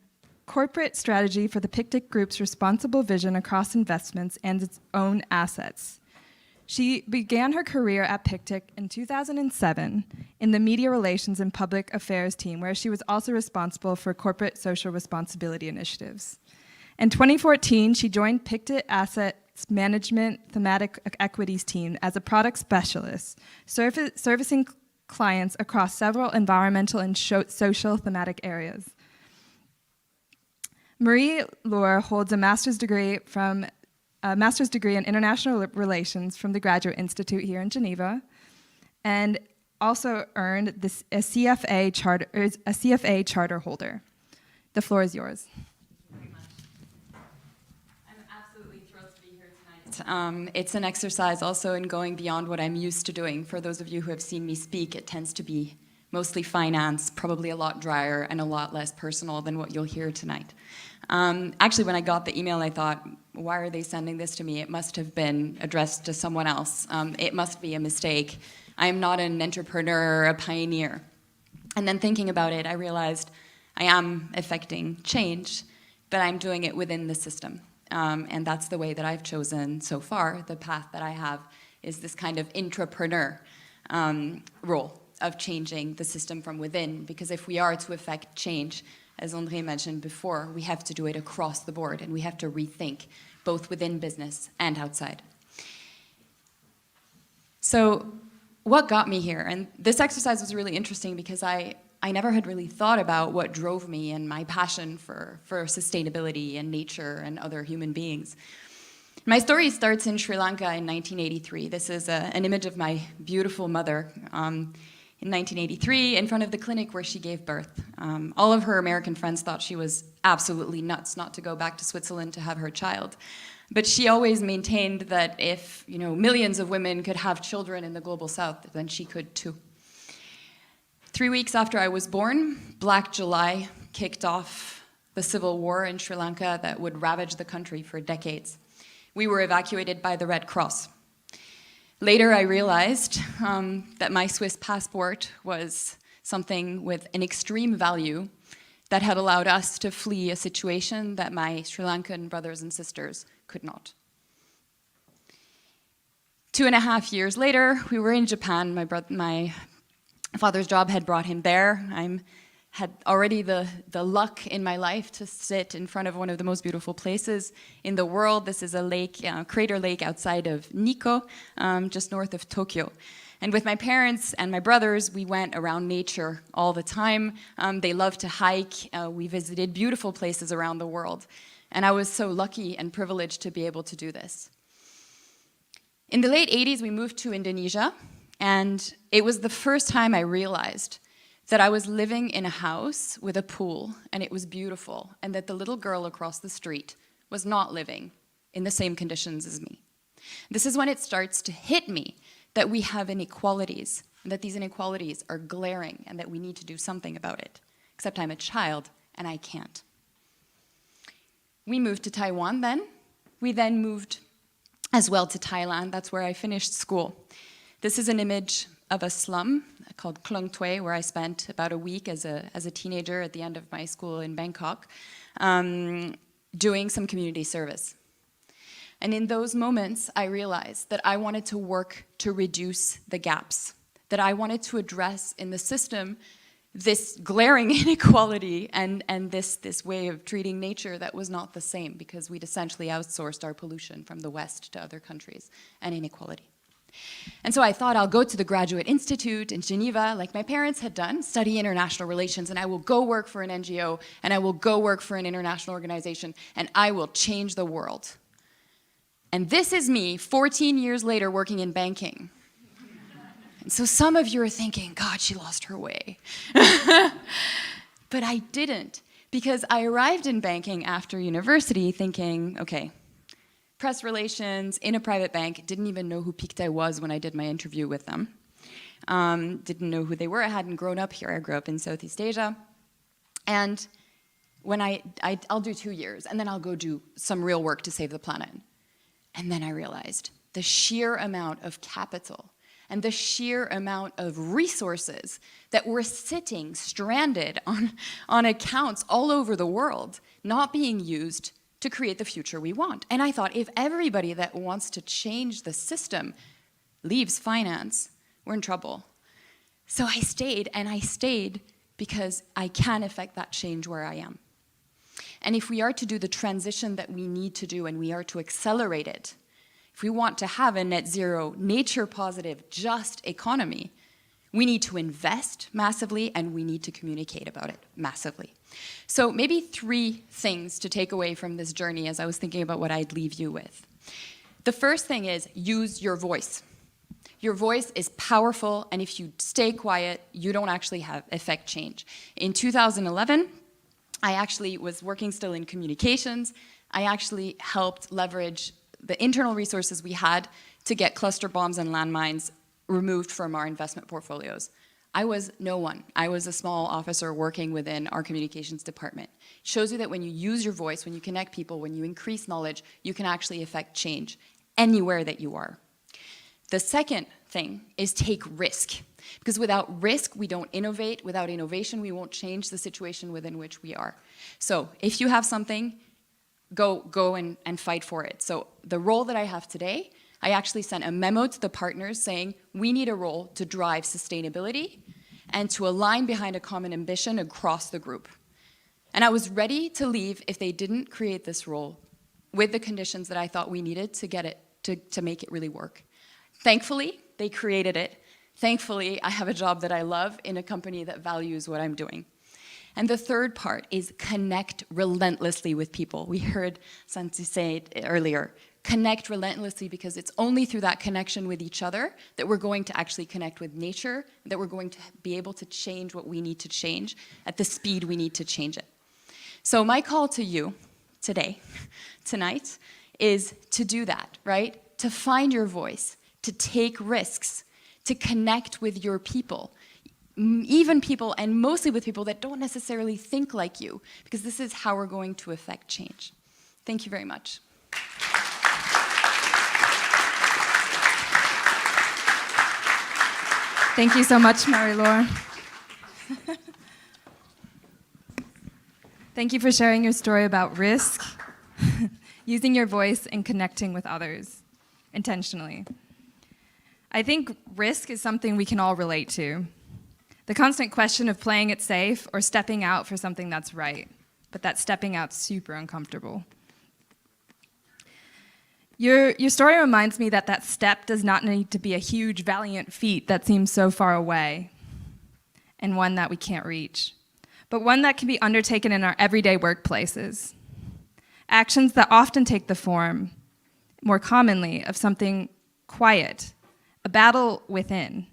corporate strategy for the Pictet Group's responsible vision across investments and its own assets. She began her career at Pictet in 2007 in the media relations and public affairs team, where she was also responsible for corporate social responsibility initiatives. In 2014, she joined Pictet Assets Management Thematic Equities team as a product specialist, servicing clients across several environmental and social thematic areas. Marie-Laure holds a master's degree in international relations from the Graduate Institute here in Geneva, and also earned a CFA charter holder. The floor is yours. It's an exercise also in going beyond what I'm used to doing. For those of you who have seen me speak, it tends to be mostly finance, probably a lot drier and a lot less personal than what you'll hear tonight. Actually, when I got the email, I thought, why are they sending this to me? It must have been addressed to someone else. It must be a mistake. I am not an entrepreneur or a pioneer. And then thinking about it, I realized I am affecting change, but I'm doing it within the system. And that's the way that I've chosen so far. The path that I have is this kind of intrapreneur role of changing the system from within. Because if we are to affect change, as André mentioned before, we have to do it across the board, and we have to rethink both within business and outside. So what got me here? And this exercise was really interesting because I never had really thought about what drove me and my passion for sustainability and nature and other human beings. My story starts in Sri Lanka in 1983. This is an image of my beautiful mother in 1983 in front of the clinic where she gave birth. All of her American friends thought she was absolutely nuts not to go back to Switzerland to have her child. But she always maintained that if millions of women could have children in the global south, then she could too. 3 weeks after I was born, Black July kicked off the civil war in Sri Lanka that would ravage the country for decades. We were evacuated by the Red Cross. Later, I realized that my Swiss passport was something with an extreme value that had allowed us to flee a situation that my Sri Lankan brothers and sisters could not. 2.5 years later, we were in Japan. My father's job had brought him there. I had already the luck in my life to sit in front of one of the most beautiful places in the world. This is a lake, crater lake outside of Nikko, just north of Tokyo. And with my parents and my brothers, we went around nature all the time. They loved to hike. We visited beautiful places around the world. And I was so lucky and privileged to be able to do this. In the late 80s, we moved to Indonesia. And it was the first time I realized that I was living in a house with a pool and it was beautiful, and that the little girl across the street was not living in the same conditions as me. This is when it starts to hit me that we have inequalities, and that these inequalities are glaring and that we need to do something about it. Except I'm a child and I can't. We moved to Taiwan then. We then moved as well to Thailand. That's where I finished school. This is an image of a slum called Klong Tue, where I spent about a week as a teenager at the end of my school in Bangkok, doing some community service. And in those moments, I realized that I wanted to work to reduce the gaps, that I wanted to address in the system this glaring inequality and this way of treating nature that was not the same, because we'd essentially outsourced our pollution from the West to other countries and inequality. And so I thought I'll go to the Graduate Institute in Geneva, like my parents had done, study international relations, and I will go work for an NGO, and I will go work for an international organization, and I will change the world. And this is me 14 years later working in banking. And so some of you are thinking, God, she lost her way. But I didn't, because I arrived in banking after university thinking, okay, press relations in a private bank, didn't even know who Pictet was when I did my interview with them. Didn't know who they were. I hadn't grown up here. I grew up in Southeast Asia. And when I'll do 2 years, and then I'll go do some real work to save the planet. And then I realized the sheer amount of capital and the sheer amount of resources that were sitting stranded on accounts all over the world, not being used to create the future we want. And I thought, if everybody that wants to change the system leaves finance, we're in trouble. So I stayed, and I stayed because I can affect that change where I am. And if we are to do the transition that we need to do, and we are to accelerate it, if we want to have a net zero, nature positive, just economy, we need to invest massively, and we need to communicate about it massively. So maybe 3 things to take away from this journey as I was thinking about what I'd leave you with. The first thing is use your voice. Your voice is powerful, and if you stay quiet, you don't actually affect change. In 2011, I actually was working still in communications. I actually helped leverage the internal resources we had to get cluster bombs and landmines removed from our investment portfolios. I was no one. I was a small officer working within our communications department. It shows you that when you use your voice, when you connect people, when you increase knowledge, you can actually affect change anywhere that you are. The second thing is take risk. Because without risk, we don't innovate. Without innovation, we won't change the situation within which we are. So if you have something, go and fight for it. So the role that I have today, I actually sent a memo to the partners saying, we need a role to drive sustainability and to align behind a common ambition across the group. And I was ready to leave if they didn't create this role with the conditions that I thought we needed to get it, to make it really work. Thankfully, they created it. Thankfully, I have a job that I love in a company that values what I'm doing. And the third part is connect relentlessly with people. We heard Santi say it earlier. Connect relentlessly, because it's only through that connection with each other that we're going to actually connect with nature, that we're going to be able to change what we need to change at the speed we need to change it. So my call to you today, tonight, is to do that, right? To find your voice, to take risks, to connect with your people, even people, and mostly with people that don't necessarily think like you, because this is how we're going to affect change. Thank you very much. Thank you so much, Marie-Laure. Thank you for sharing your story about risk, using your voice, and connecting with others intentionally. I think risk is something we can all relate to. The constant question of playing it safe or stepping out for something that's right, but that stepping out's super uncomfortable. Your story reminds me that step does not need to be a huge, valiant feat that seems so far away, and one that we can't reach, but one that can be undertaken in our everyday workplaces. Actions that often take the form, more commonly, of something quiet, a battle within,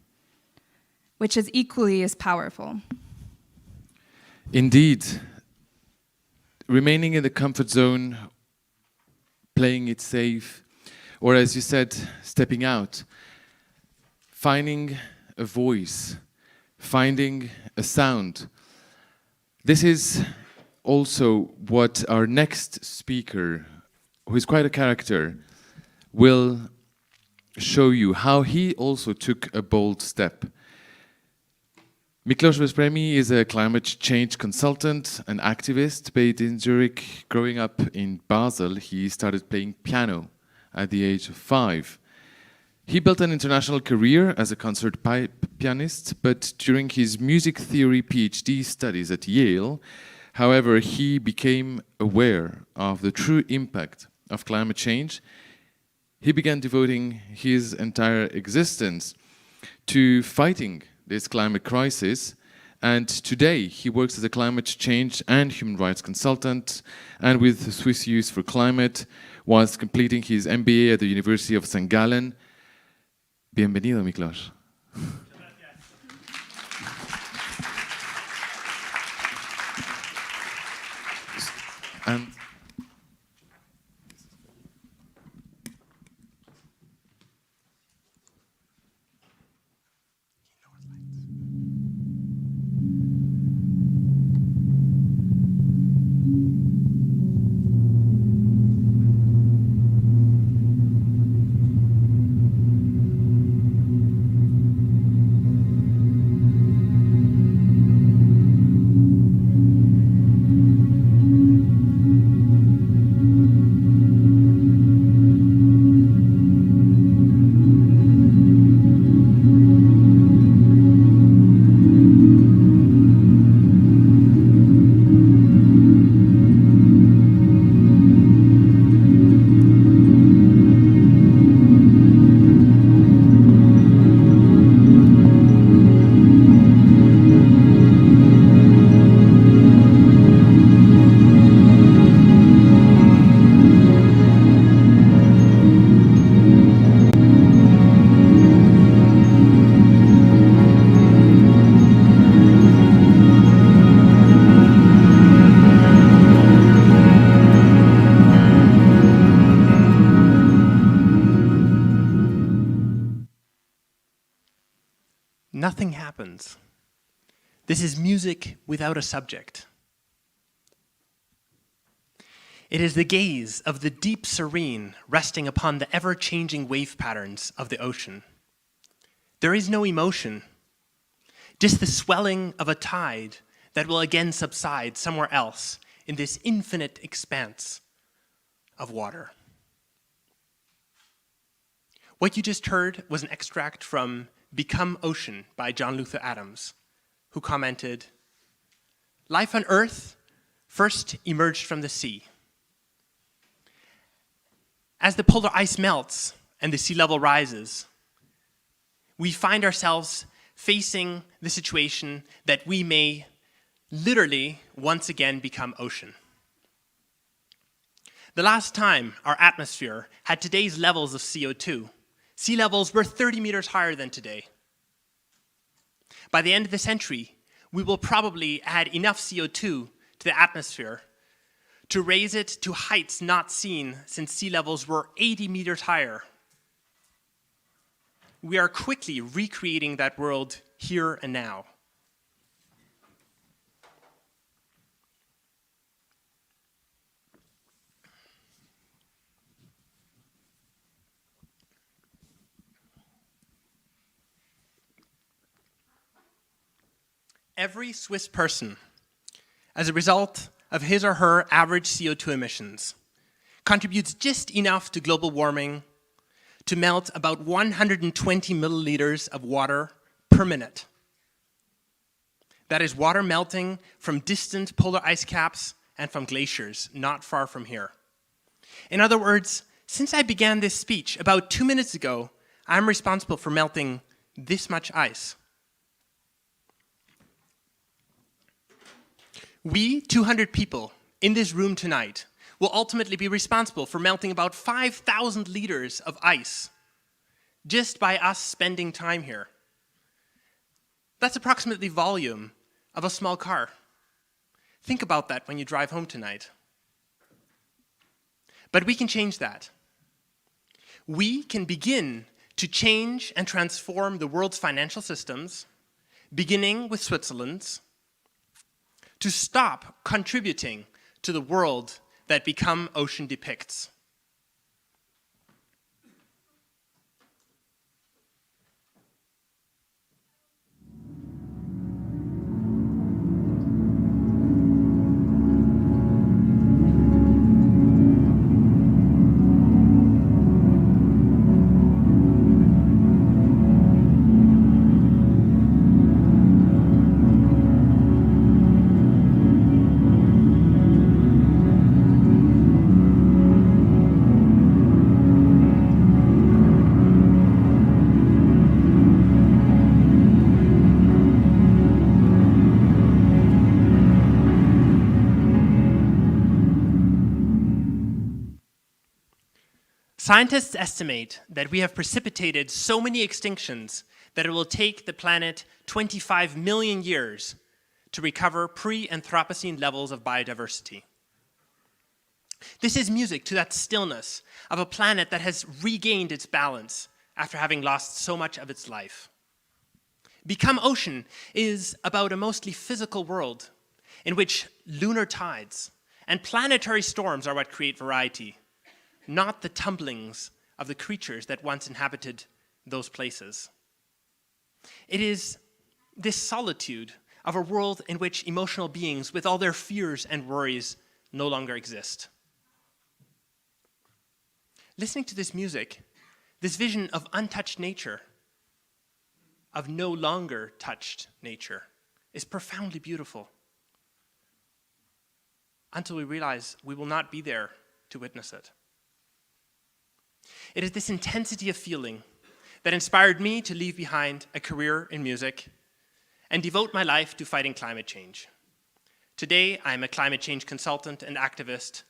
which is equally as powerful. Indeed, remaining in the comfort zone, playing it safe, or as you said, stepping out, finding a voice, finding a sound. This is also what our next speaker, who is quite a character, will show you, how he also took a bold step. Miklos Vespremi is a climate change consultant, an activist based in Zurich. Growing up in Basel, he started playing piano at the age of 5. He built an international career as a concert pianist, but during his music theory PhD studies at Yale, however, he became aware of the true impact of climate change. He began devoting his entire existence to fighting this climate crisis, and today he works as a climate change and human rights consultant and with the Swiss Youth for Climate, whilst completing his MBA at the University of St. Gallen. Bienvenido, Miklos. And Nothing happens. This is music without a subject. It is the gaze of the deep serene resting upon the ever-changing wave patterns of the ocean. There is no emotion, just the swelling of a tide that will again subside somewhere else in this infinite expanse of water. What you just heard was an extract from Become Ocean by John Luther Adams, who commented, "Life on Earth first emerged from the sea. As the polar ice melts and the sea level rises, we find ourselves facing the situation that we may literally once again become ocean. The last time our atmosphere had today's levels of CO2, sea levels were 30 meters higher than today. By the end of the century, we will probably add enough CO2 to the atmosphere to raise it to heights not seen since sea levels were 80 meters higher. We are quickly recreating that world here and now. Every Swiss person, as a result of his or her average CO2 emissions, contributes just enough to global warming to melt about 120 milliliters of water per minute. That is water melting from distant polar ice caps and from glaciers not far from here. In other words, since I began this speech about 2 minutes ago, I'm responsible for melting this much ice. We, 200 people in this room tonight, will ultimately be responsible for melting about 5,000 liters of ice just by us spending time here. That's approximately the volume of a small car. Think about that when you drive home tonight. But we can change that. We can begin to change and transform the world's financial systems, beginning with Switzerland's, to stop contributing to the world that Become Ocean depicts. Scientists estimate that we have precipitated so many extinctions that it will take the planet 25 million years to recover pre-Anthropocene levels of biodiversity. This is music to that stillness of a planet that has regained its balance after having lost so much of its life. Become Ocean is about a mostly physical world in which lunar tides and planetary storms are what create variety, not the tumblings of the creatures that once inhabited those places. It is this solitude of a world in which emotional beings with all their fears and worries no longer exist. Listening to this music, this vision of untouched nature, of no longer touched nature, is profoundly beautiful, until we realize we will not be there to witness it. It is this intensity of feeling that inspired me to leave behind a career in music and devote my life to fighting climate change. Today, I am a climate change consultant and activist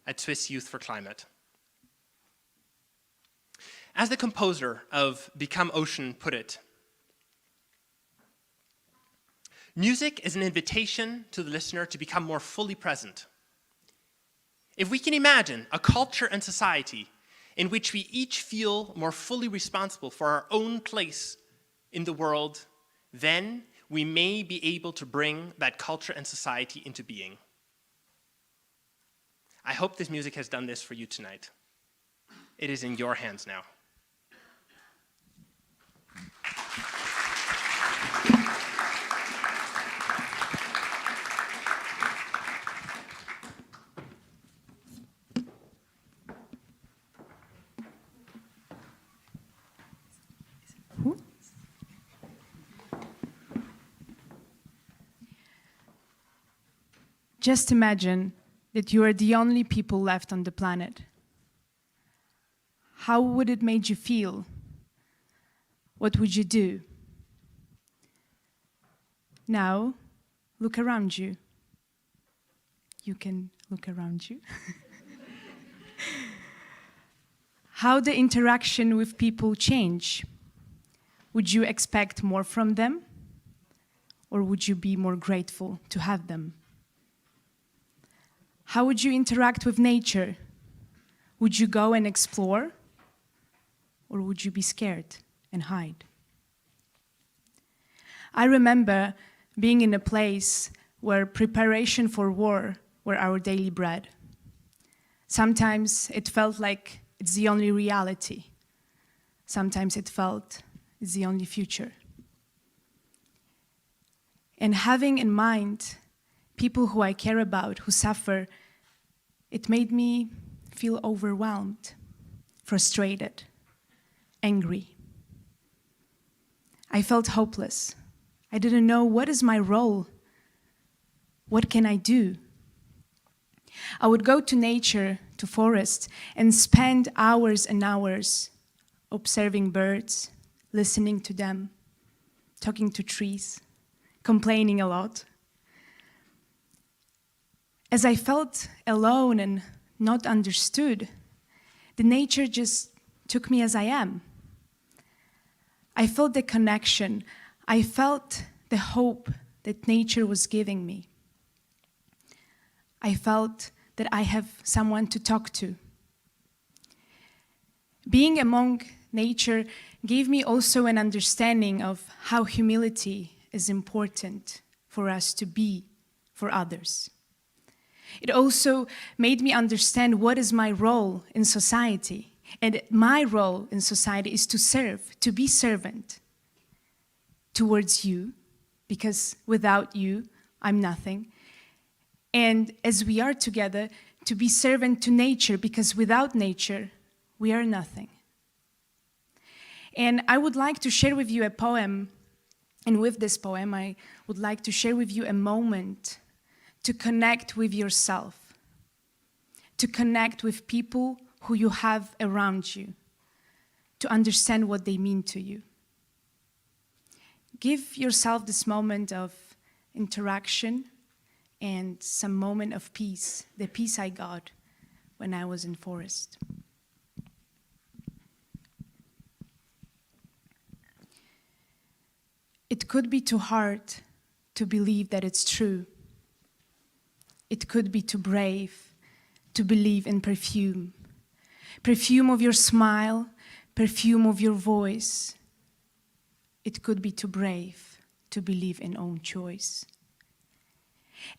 at Swiss Youth for Climate. As the composer of Become Ocean put it, music is an invitation to the listener to become more fully present. If we can imagine a culture and society in which we each feel more fully responsible for our own place in the world, then we may be able to bring that culture and society into being. I hope this music has done this for you tonight. It is in your hands now. Just imagine that you are the only people left on the planet. How would it make you feel? What would you do? Now, look around you. You can look around you. How the interaction with people change? Would you expect more from them? Or would you be more grateful to have them? How would you interact with nature? Would you go and explore? Or would you be scared and hide? I remember being in a place where preparation for war were our daily bread. Sometimes it felt like it's the only reality. Sometimes it felt it's the only future. And having in mind people who I care about, who suffer, it made me feel overwhelmed, frustrated, angry. I felt hopeless. I didn't know, what is my role? What can I do? I would go to nature, to forests, and spend hours and hours observing birds, listening to them, talking to trees, complaining a lot. As I felt alone and not understood, the nature just took me as I am. I felt the connection. I felt the hope that nature was giving me. I felt that I have someone to talk to. Being among nature gave me also an understanding of how humility is important for us to be for others. It also made me understand what is my role in society. And my role in society is to serve, to be servant towards you, because without you, I'm nothing. And as we are together, to be servant to nature, because without nature, we are nothing. And I would like to share with you a poem, and with this poem, I would like to share with you a moment to connect with yourself, to connect with people who you have around you, to understand what they mean to you. Give yourself this moment of interaction and some moment of peace, the peace I got when I was in forest. It could be too hard to believe that it's true. It could be too brave to believe in perfume. Perfume of your smile, perfume of your voice. It could be too brave to believe in own choice.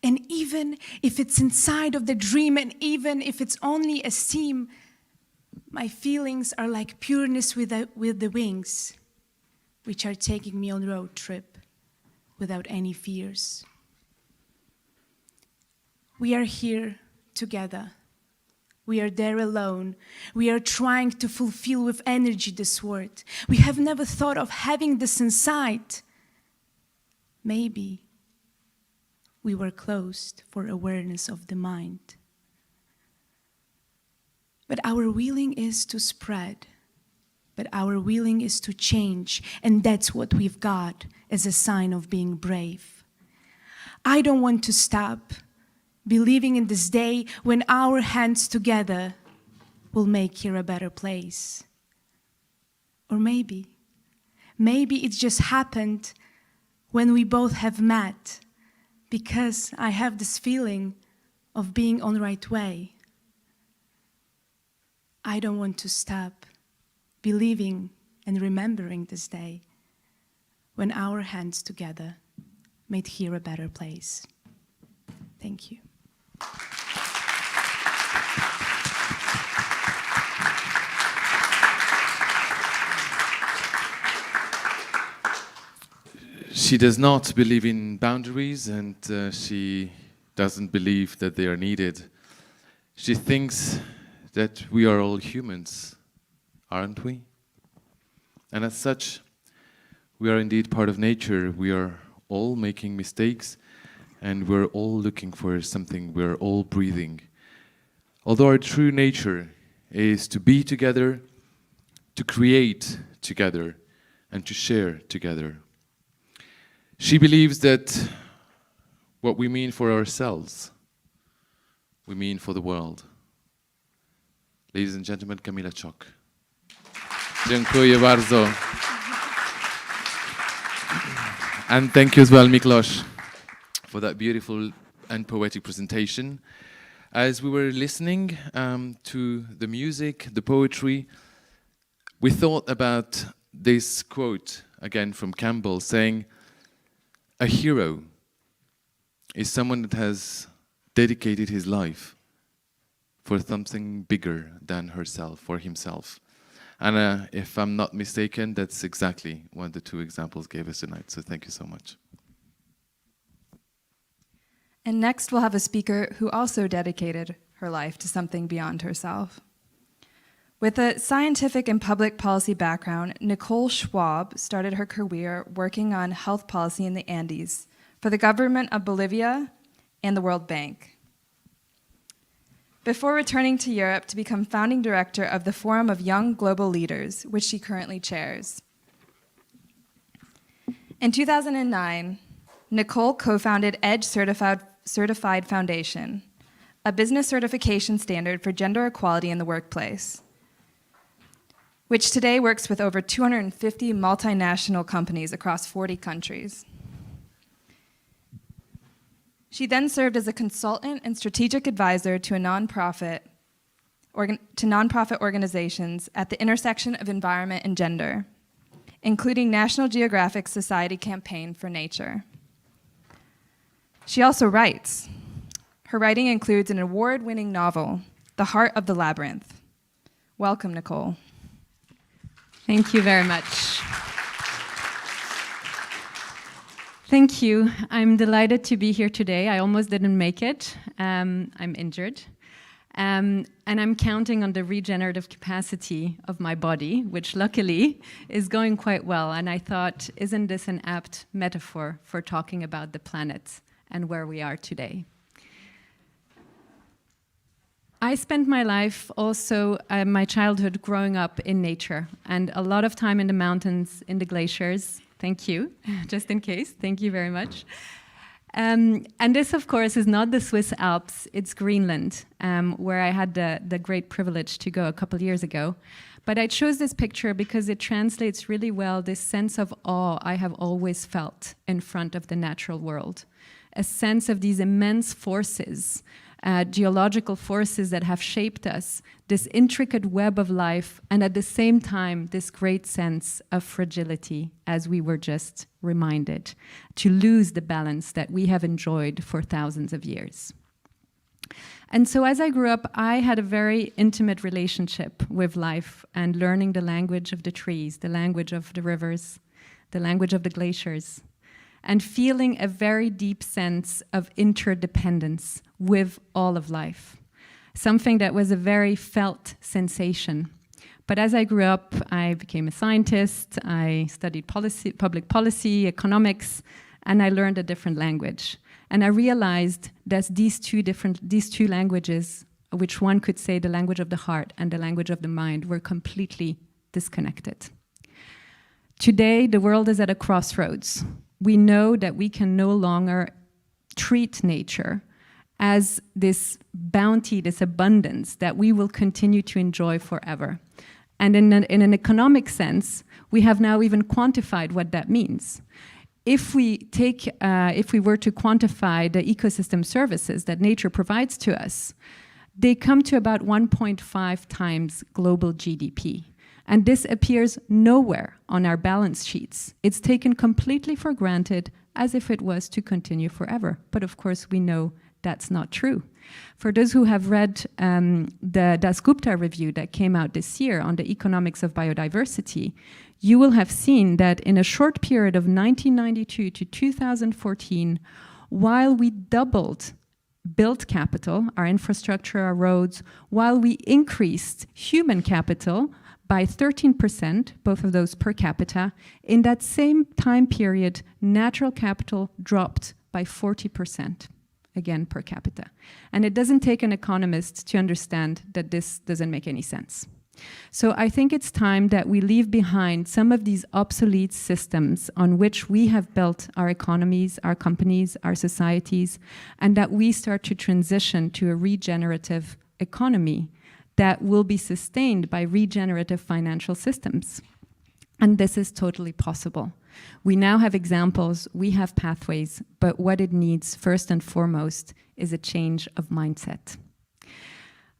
And even if it's inside of the dream, and even if it's only a seam, my feelings are like pureness with the wings, which are taking me on road trip without any fears. We are here together. We are there alone. We are trying to fulfill with energy this word. We have never thought of having this inside. Maybe we were closed for awareness of the mind. But our willing is to spread. But our willing is to change. And that's what we've got as a sign of being brave. I don't want to stop believing in this day when our hands together will make here a better place. Or maybe it just happened when we both have met, because I have this feeling of being on the right way. I don't want to stop believing and remembering this day when our hands together made here a better place. Thank you. She does not believe in boundaries, and she doesn't believe that they are needed. She thinks that we are all humans, aren't we? And as such, we are indeed part of nature. We are all making mistakes, and we're all looking for something. We're all breathing. Although our true nature is to be together, to create together, and to share together. She believes that what we mean for ourselves, we mean for the world. Ladies and gentlemen, Kamila Czok. Dziękuję bardzo. And thank you as well, Miklos, for that beautiful and poetic presentation. As we were listening to the music, the poetry, we thought about this quote, again from Campbell, saying, a hero is someone that has dedicated his life for something bigger than herself or himself. And if I'm not mistaken, that's exactly what the two examples gave us tonight. So thank you so much. And next we'll have a speaker who also dedicated her life to something beyond herself. With a scientific and public policy background, Nicole Schwab started her career working on health policy in the Andes for the government of Bolivia and the World Bank. Before returning to Europe to become founding director of the Forum of Young Global Leaders, which she currently chairs. In 2009, Nicole co-founded EDGE Certified Foundation, a business certification standard for gender equality in the workplace, which today works with over 250 multinational companies across 40 countries. She then served as a consultant and strategic advisor to nonprofit organizations at the intersection of environment and gender, including National Geographic's Society Campaign for Nature. She also writes. Her writing includes an award-winning novel, The Heart of the Labyrinth. Welcome, Nicole. Thank you very much. Thank you. I'm delighted to be here today. I almost didn't make it. I'm injured. And I'm counting on the regenerative capacity of my body, which luckily is going quite well. And I thought, isn't this an apt metaphor for talking about the planet and where we are today? I spent my life also, my childhood, growing up in nature, and a lot of time in the mountains, in the glaciers. Thank you, just in case. Thank you very much. And this, of course, is not the Swiss Alps, it's Greenland, where I had the great privilege to go a couple years ago. But I chose this picture because it translates really well this sense of awe I have always felt in front of the natural world. A sense of these immense forces, geological forces that have shaped us, this intricate web of life, and at the same time, this great sense of fragility, as we were just reminded, to lose the balance that we have enjoyed for thousands of years. And so as I grew up, I had a very intimate relationship with life and learning the language of the trees, the language of the rivers, the language of the glaciers, and feeling a very deep sense of interdependence with all of life, something that was a very felt sensation. But as I grew up, I became a scientist, I studied public policy, economics, and I learned a different language. And I realized that these two languages, which one could say the language of the heart and the language of the mind, were completely disconnected. Today, the world is at a crossroads. We know that we can no longer treat nature as this bounty, this abundance that we will continue to enjoy forever. And in an economic sense, we have now even quantified what that means. If we were to quantify the ecosystem services that nature provides to us, they come to about 1.5 times global GDP. And this appears nowhere on our balance sheets. It's taken completely for granted as if it was to continue forever. But of course, we know that's not true. For those who have read the Dasgupta review that came out this year on the economics of biodiversity, you will have seen that in a short period of 1992 to 2014, while we doubled built capital, our infrastructure, our roads, while we increased human capital by 13%, both of those per capita, in that same time period, natural capital dropped by 40%, again per capita. And it doesn't take an economist to understand that this doesn't make any sense. So I think it's time that we leave behind some of these obsolete systems on which we have built our economies, our companies, our societies, and that we start to transition to a regenerative economy that will be sustained by regenerative financial systems. And this is totally possible. We now have examples, we have pathways, but what it needs first and foremost is a change of mindset.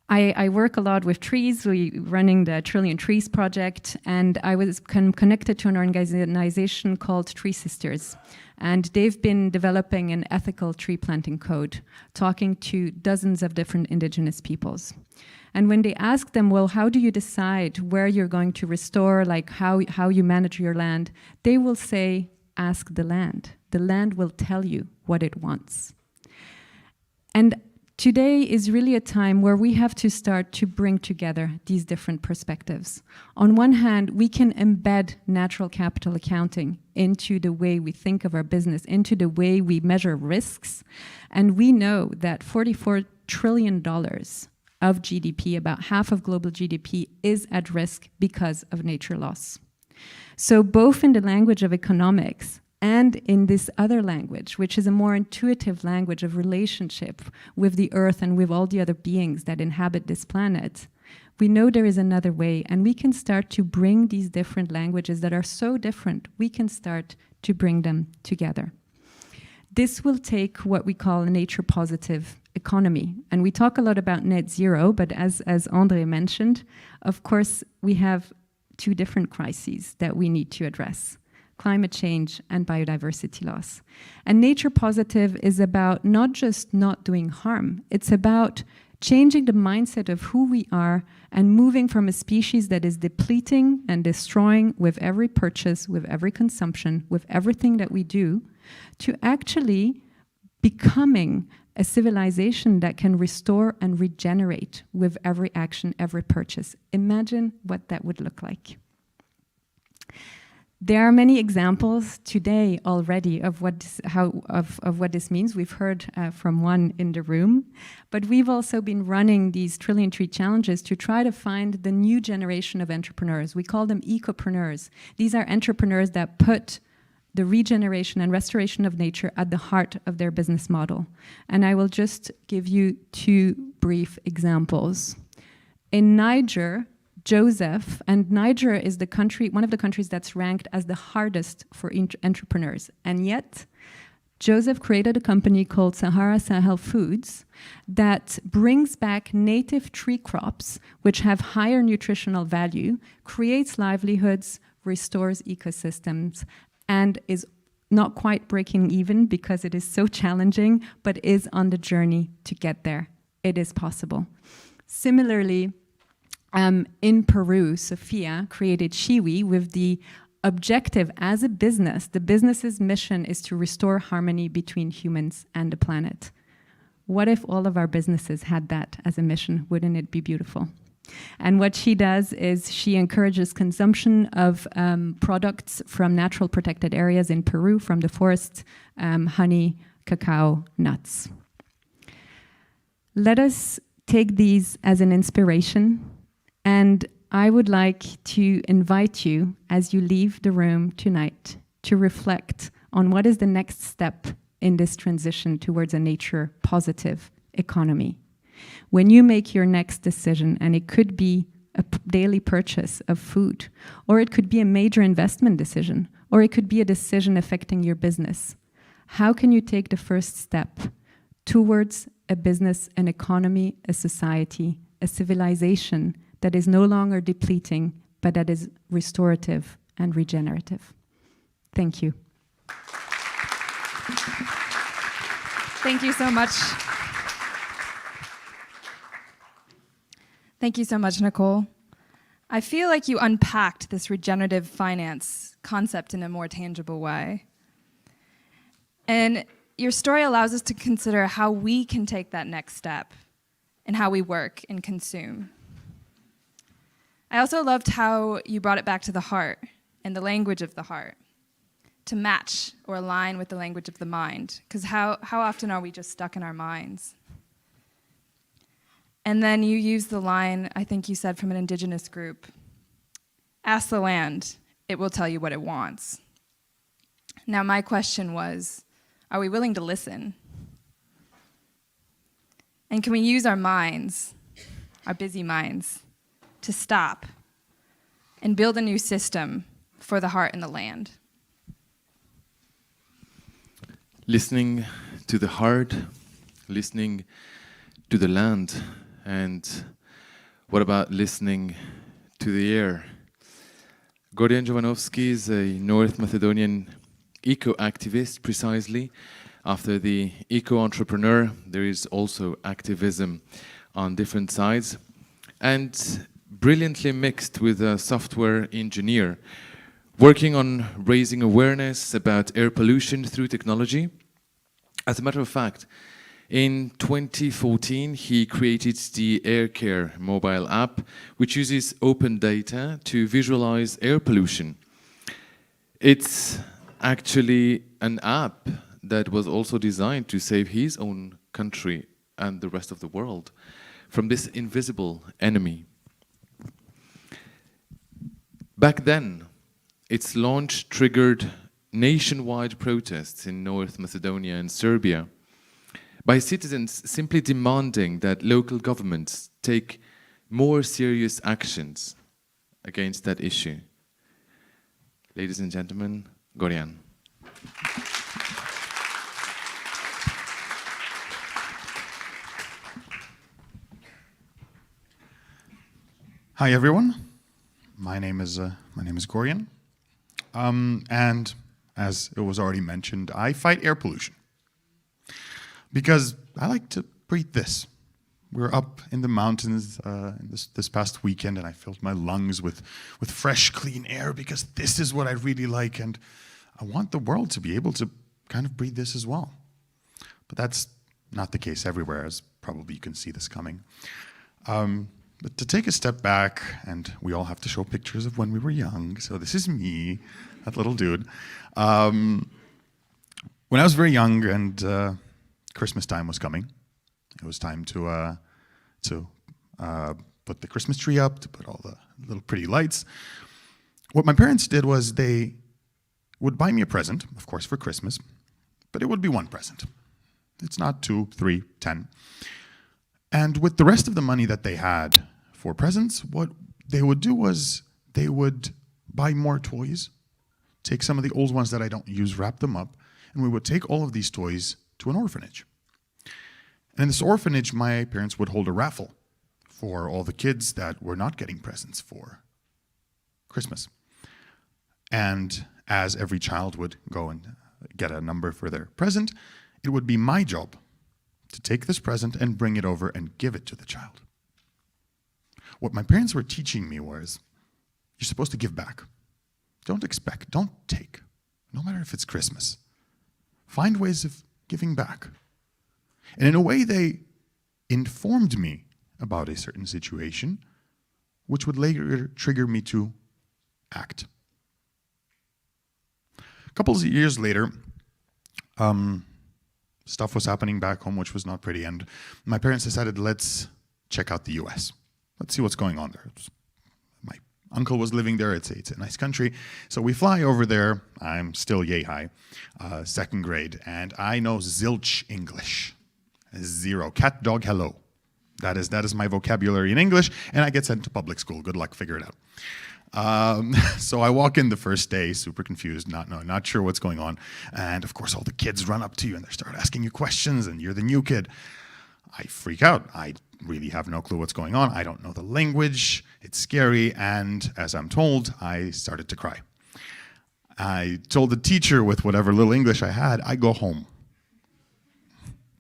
I work a lot with trees. We're running the Trillion Trees project, and I was connected to an organization called Tree Sisters. And they've been developing an ethical tree planting code, talking to dozens of different indigenous peoples. And when they ask them, well, how do you decide where you're going to restore, like how you manage your land, they will say, ask the land. The land will tell you what it wants. And today is really a time where we have to start to bring together these different perspectives. On one hand, we can embed natural capital accounting into the way we think of our business, into the way we measure risks. And we know that $44 trillion of GDP, about half of global GDP, is at risk because of nature loss. So both in the language of economics and in this other language, which is a more intuitive language of relationship with the earth and with all the other beings that inhabit this planet, we know there is another way, and we can start to bring these different languages that are so different, we can start to bring them together. This will take what we call a nature positive economy. And we talk a lot about net zero, but as André mentioned, of course, we have two different crises that we need to address: climate change and biodiversity loss. And nature positive is about not just not doing harm, it's about changing the mindset of who we are and moving from a species that is depleting and destroying with every purchase, with every consumption, with everything that we do, to actually becoming a civilization that can restore and regenerate with every action, every purchase. Imagine what that would look like. There are many examples today already of what this means. We've heard from one in the room, but we've also been running these Trillion Tree Challenges to try to find the new generation of entrepreneurs. We call them ecopreneurs. These are entrepreneurs that put the regeneration and restoration of nature at the heart of their business model. And I will just give you two brief examples. In Niger, Joseph, and Niger is the country, one of the countries that's ranked as the hardest for entrepreneurs. And yet, Joseph created a company called Sahara Sahel Foods that brings back native tree crops, which have higher nutritional value, creates livelihoods, restores ecosystems, and is not quite breaking even because it is so challenging, but is on the journey to get there. It is possible. Similarly, in Peru, Sophia created Shiwi with the objective as a business. The business's mission is to restore harmony between humans and the planet. What if all of our businesses had that as a mission? Wouldn't it be beautiful? And what she does is she encourages consumption of products from natural protected areas in Peru, from the forest, honey, cacao, nuts. Let us take these as an inspiration. And I would like to invite you, as you leave the room tonight, to reflect on what is the next step in this transition towards a nature positive economy. When you make your next decision, and it could be a daily purchase of food, or it could be a major investment decision, or it could be a decision affecting your business, how can you take the first step towards a business, an economy, a society, a civilization that is no longer depleting, but that is restorative and regenerative? Thank you. Thank you so much. Thank you so much, Nicole. I feel like you unpacked this regenerative finance concept in a more tangible way. And your story allows us to consider how we can take that next step in how we work and consume. I also loved how you brought it back to the heart and the language of the heart to match or align with the language of the mind, because how often are we just stuck in our minds? And then you used the line, I think you said from an indigenous group, ask the land, it will tell you what it wants. Now my question was, are we willing to listen? And can we use our minds, our busy minds, to stop and build a new system for the heart and the land? Listening to the heart, listening to the land, and what about listening to the air? Gordian Jawanowski is a North Macedonian eco-activist, precisely. After the eco-entrepreneur, there is also activism on different sides, and brilliantly mixed with a software engineer, working on raising awareness about air pollution through technology. As a matter of fact, in 2014, he created the Air Care mobile app, which uses open data to visualize air pollution. It's actually an app that was also designed to save his own country and the rest of the world from this invisible enemy. Back then, its launch triggered nationwide protests in North Macedonia and Serbia by citizens simply demanding that local governments take more serious actions against that issue. Ladies and gentlemen, Gordian. Hi everyone. My name is Gordian, and as it was already mentioned, I fight air pollution because I like to breathe this. We were up in the mountains this past weekend, and I filled my lungs with fresh, clean air because this is what I really like, and I want the world to be able to kind of breathe this as well. But that's not the case everywhere, as probably you can see this coming. But to take a step back, and we all have to show pictures of when we were young, so this is me, that little dude. When I was very young and Christmas time was coming, it was time to put the Christmas tree up, to put all the little pretty lights. What my parents did was they would buy me a present, of course for Christmas, but it would be one present. It's not 2, 3, 10. And with the rest of the money that they had for presents, what they would do was they would buy more toys, take some of the old ones that I don't use, wrap them up, and we would take all of these toys to an orphanage. And in this orphanage, my parents would hold a raffle for all the kids that were not getting presents for Christmas. And as every child would go and get a number for their present, it would be my job to take this present and bring it over and give it to the child. What my parents were teaching me was, you're supposed to give back. Don't expect, don't take, no matter if it's Christmas. Find ways of giving back. And in a way, they informed me about a certain situation, which would later trigger me to act. A couple of years later, stuff was happening back home, which was not pretty, and my parents decided, let's check out the US. Let's see what's going on there. My uncle was living there. It's a nice country. So we fly over there. I'm still yay high, 2nd grade, and I know zilch English. 0. Cat, dog, hello. That is my vocabulary in English, and I get sent to public school. Good luck, figure it out. So I walk in the first day, super confused, not sure what's going on. And of course, all the kids run up to you and they start asking you questions, and you're the new kid. I freak out. I really have no clue what's going on. I don't know the language. It's scary. And as I'm told, I started to cry. I told the teacher with whatever little English I had, I go home.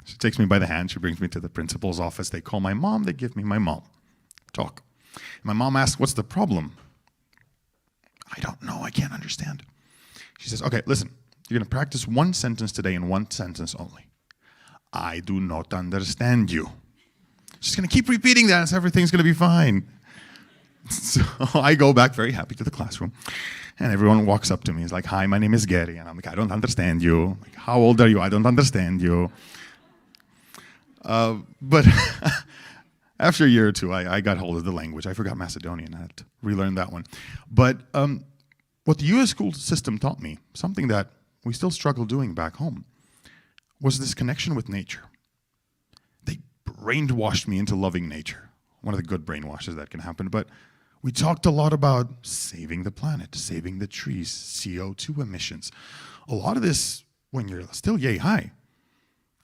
She takes me by the hand. She brings me to the principal's office. They call my mom. They give me my mom. Talk. My mom asks, what's the problem? I don't know. I can't understand. She says, okay, listen. You're going to practice one sentence today in one sentence only. I do not understand you. She's going to keep repeating that, so everything's going to be fine. So I go back very happy to the classroom, and everyone walks up to me. He's like, hi, my name is Gary. And I'm like, I don't understand you. I'm like, how old are you? I don't understand you. But after a year or two, I got hold of the language. I forgot Macedonian. I had to relearn that one. But what the U.S. school system taught me, something that we still struggle doing back home, was this connection with nature. They brainwashed me into loving nature. One of the good brainwashes that can happen. But we talked a lot about saving the planet, saving the trees, CO2 emissions. A lot of this when you're still yay high.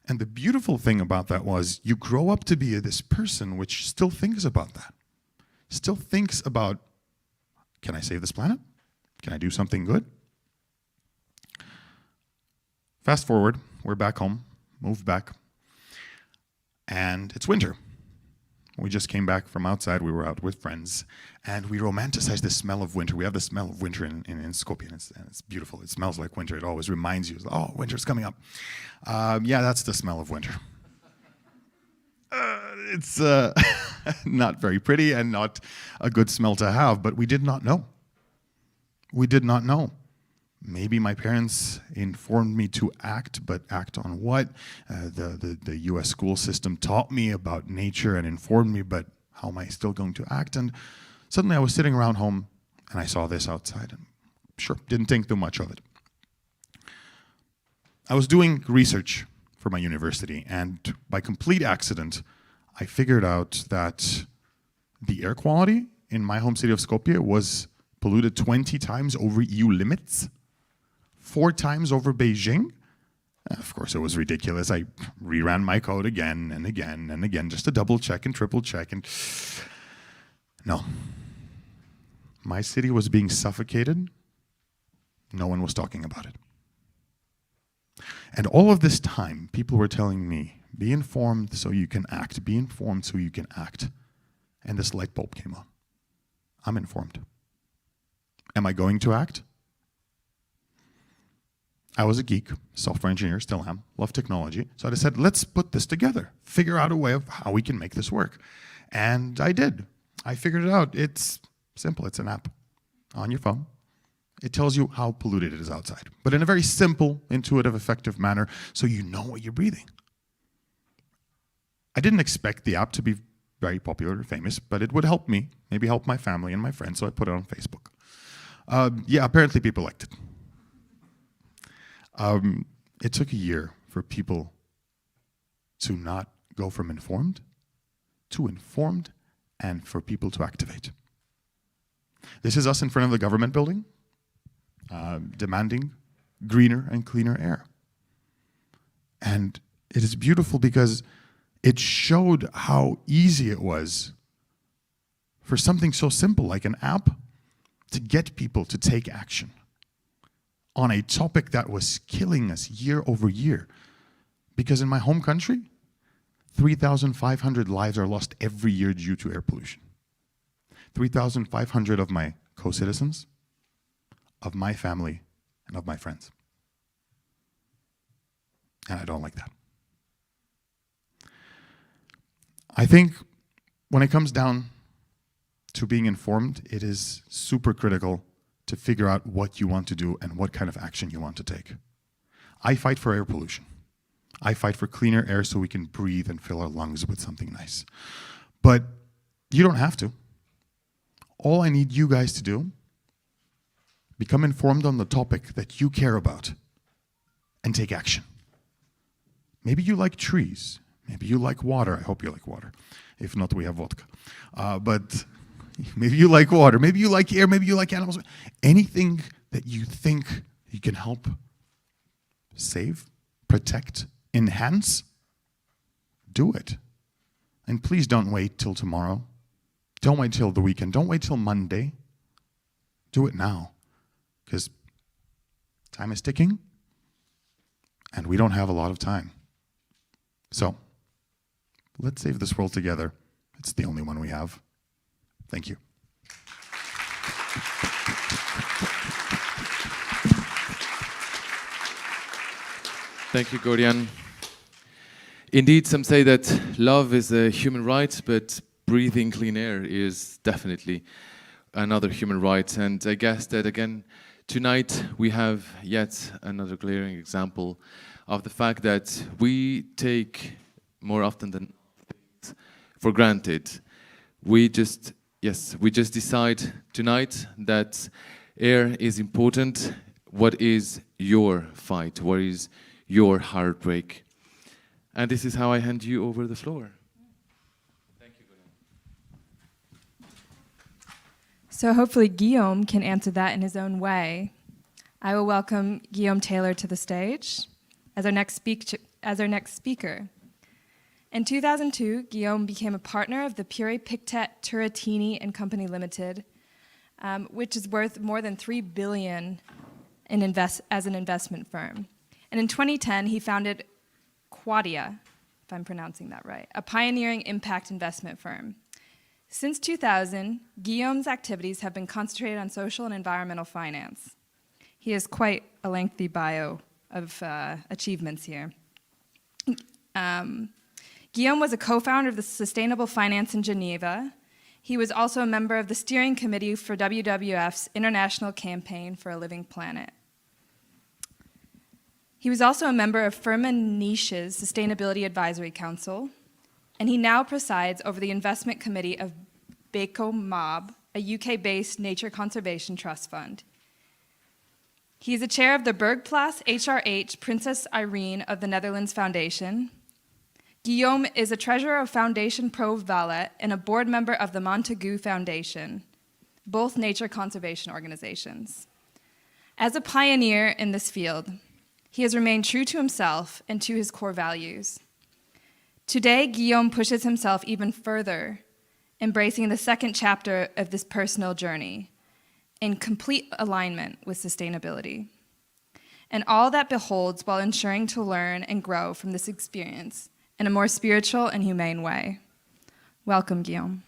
And the beautiful thing about that was you grow up to be this person which still thinks about that. Still thinks about, can I save this planet? Can I do something good? Fast forward, we're back home, moved back, and it's winter. We just came back from outside. We were out with friends, and we romanticized the smell of winter. We have the smell of winter in Skopje, and it's beautiful. It smells like winter. It always reminds you, oh, winter's coming up. Yeah, that's the smell of winter. It's not very pretty and not a good smell to have, but we did not know. We did not know. Maybe my parents informed me to act, but act on what? The U.S. school system taught me about nature and informed me, but how am I still going to act? And suddenly I was sitting around home, and I saw this outside, and sure, didn't think too much of it. I was doing research for my university, and by complete accident, I figured out that the air quality in my home city of Skopje was polluted 20 times over EU limits. 4 times over Beijing. Of course, it was ridiculous. I reran my code again and again and again, just to double check and triple check. And no, my city was being suffocated, no one was talking about it. And all of this time, people were telling me, be informed so you can act. Be informed so you can act. And this light bulb came on. I'm informed. Am I going to act? I was a geek, software engineer, still am, love technology. So I decided, let's put this together, figure out a way of how we can make this work. And I did. I figured it out. It's simple. It's an app on your phone. It tells you how polluted it is outside, but in a very simple, intuitive, effective manner, so you know what you're breathing. I didn't expect the app to be very popular or famous, but it would help me, maybe help my family and my friends, so I put it on Facebook. Yeah, apparently people liked it. It took a year for people to not go from informed to informed and for people to activate. This is us in front of the government building, demanding greener and cleaner air. And it is beautiful because it showed how easy it was for something so simple like an app to get people to take action on a topic that was killing us year over year. Because in my home country, 3,500 lives are lost every year due to air pollution. 3,500 of my co-citizens, of my family, and of my friends. And I don't like that. I think when it comes down to being informed, it is super critical to figure out what you want to do and what kind of action you want to take. I fight for air pollution. I fight for cleaner air so we can breathe and fill our lungs with something nice. But you don't have to. All I need you guys to do, become informed on the topic that you care about and take action. Maybe you like trees. Maybe you like water. I hope you like water. If not, we have vodka. But maybe you like water. Maybe you like air. Maybe you like animals. Anything that you think you can help save, protect, enhance, do it. And please don't wait till tomorrow. Don't wait till the weekend. Don't wait till Monday. Do it now. Because time is ticking, and we don't have a lot of time. So, let's save this world together. It's the only one we have. Thank you. Thank you, Gordian. Indeed, some say that love is a human right, but breathing clean air is definitely another human right. And I guess that, again, tonight we have yet another glaring example of the fact that we take more often than for granted. We just decide tonight that air is important. What is your fight? What is your heartbreak? And this is how I hand you over the floor. Thank you, Gordian. So hopefully Guillaume can answer that in his own way. I will welcome Guillaume Taylor to the stage as our next speaker. In 2002, Guillaume became a partner of the Pure Pictet Turretini and Company Limited, which is worth more than $3 billion as an investment firm. And in 2010, he founded Quadia, if I'm pronouncing that right, a pioneering impact investment firm. Since 2000, Guillaume's activities have been concentrated on social and environmental finance. He has quite a lengthy bio of achievements here. Guillaume was a co-founder of the Sustainable Finance in Geneva. He was also a member of the steering committee for WWF's International Campaign for a Living Planet. He was also a member of Firmenniche's Sustainability Advisory Council, and he now presides over the investment committee of Beco Mob, a UK-based nature conservation trust fund. He is the chair of the Bergplaats HRH Princess Irene of the Netherlands Foundation. Guillaume is a treasurer of Foundation Pro Valet and a board member of the Montagu Foundation, both nature conservation organizations. As a pioneer in this field, he has remained true to himself and to his core values. Today, Guillaume pushes himself even further, embracing the second chapter of this personal journey, in complete alignment with sustainability, and all that beholds while ensuring to learn and grow from this experience in a more spiritual and humane way. Welcome, Guillaume.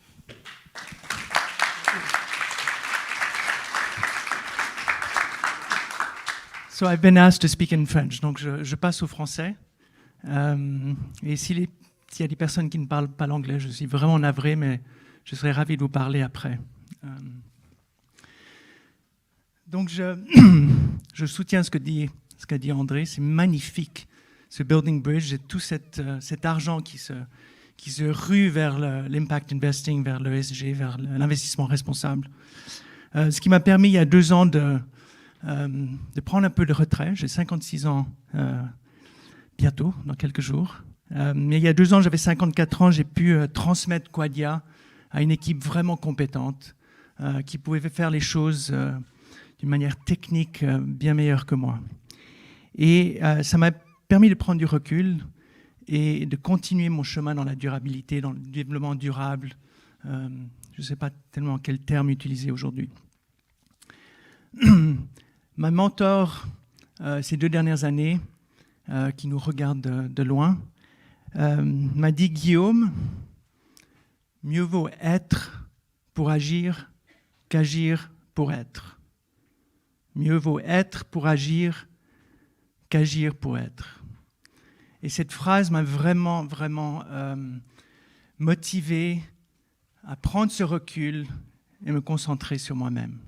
So I've been asked to speak in French, donc je passe au français. Et s'il y a des personnes qui ne parlent pas l'anglais, je suis vraiment navré, mais je serais ravi de vous parler après. Donc je soutiens ce qu'a dit André, c'est magnifique, ce Building Bridge et tout cet argent qui se rue vers l'impact investing, vers l'ESG, vers l'investissement responsable. Ce qui m'a permis il y a 2 ans de prendre un peu de retrait. J'ai 56 ans bientôt, dans quelques jours. Mais il y a 2 ans, j'avais 54 ans, j'ai pu transmettre Quadia à une équipe vraiment compétente qui pouvait faire les choses d'une manière technique bien meilleure que moi. Et ça m'a permis de prendre du recul et de continuer mon chemin dans la durabilité, dans le développement durable. Je ne sais pas tellement quel terme utiliser aujourd'hui. Ma mentor, ces 2 dernières années, qui nous regarde de loin, m'a dit « Guillaume, mieux vaut être pour agir qu'agir pour être. Mieux vaut être pour agir qu'agir pour être. » Et cette phrase m'a vraiment, vraiment motivé à prendre ce recul et me concentrer sur moi-même.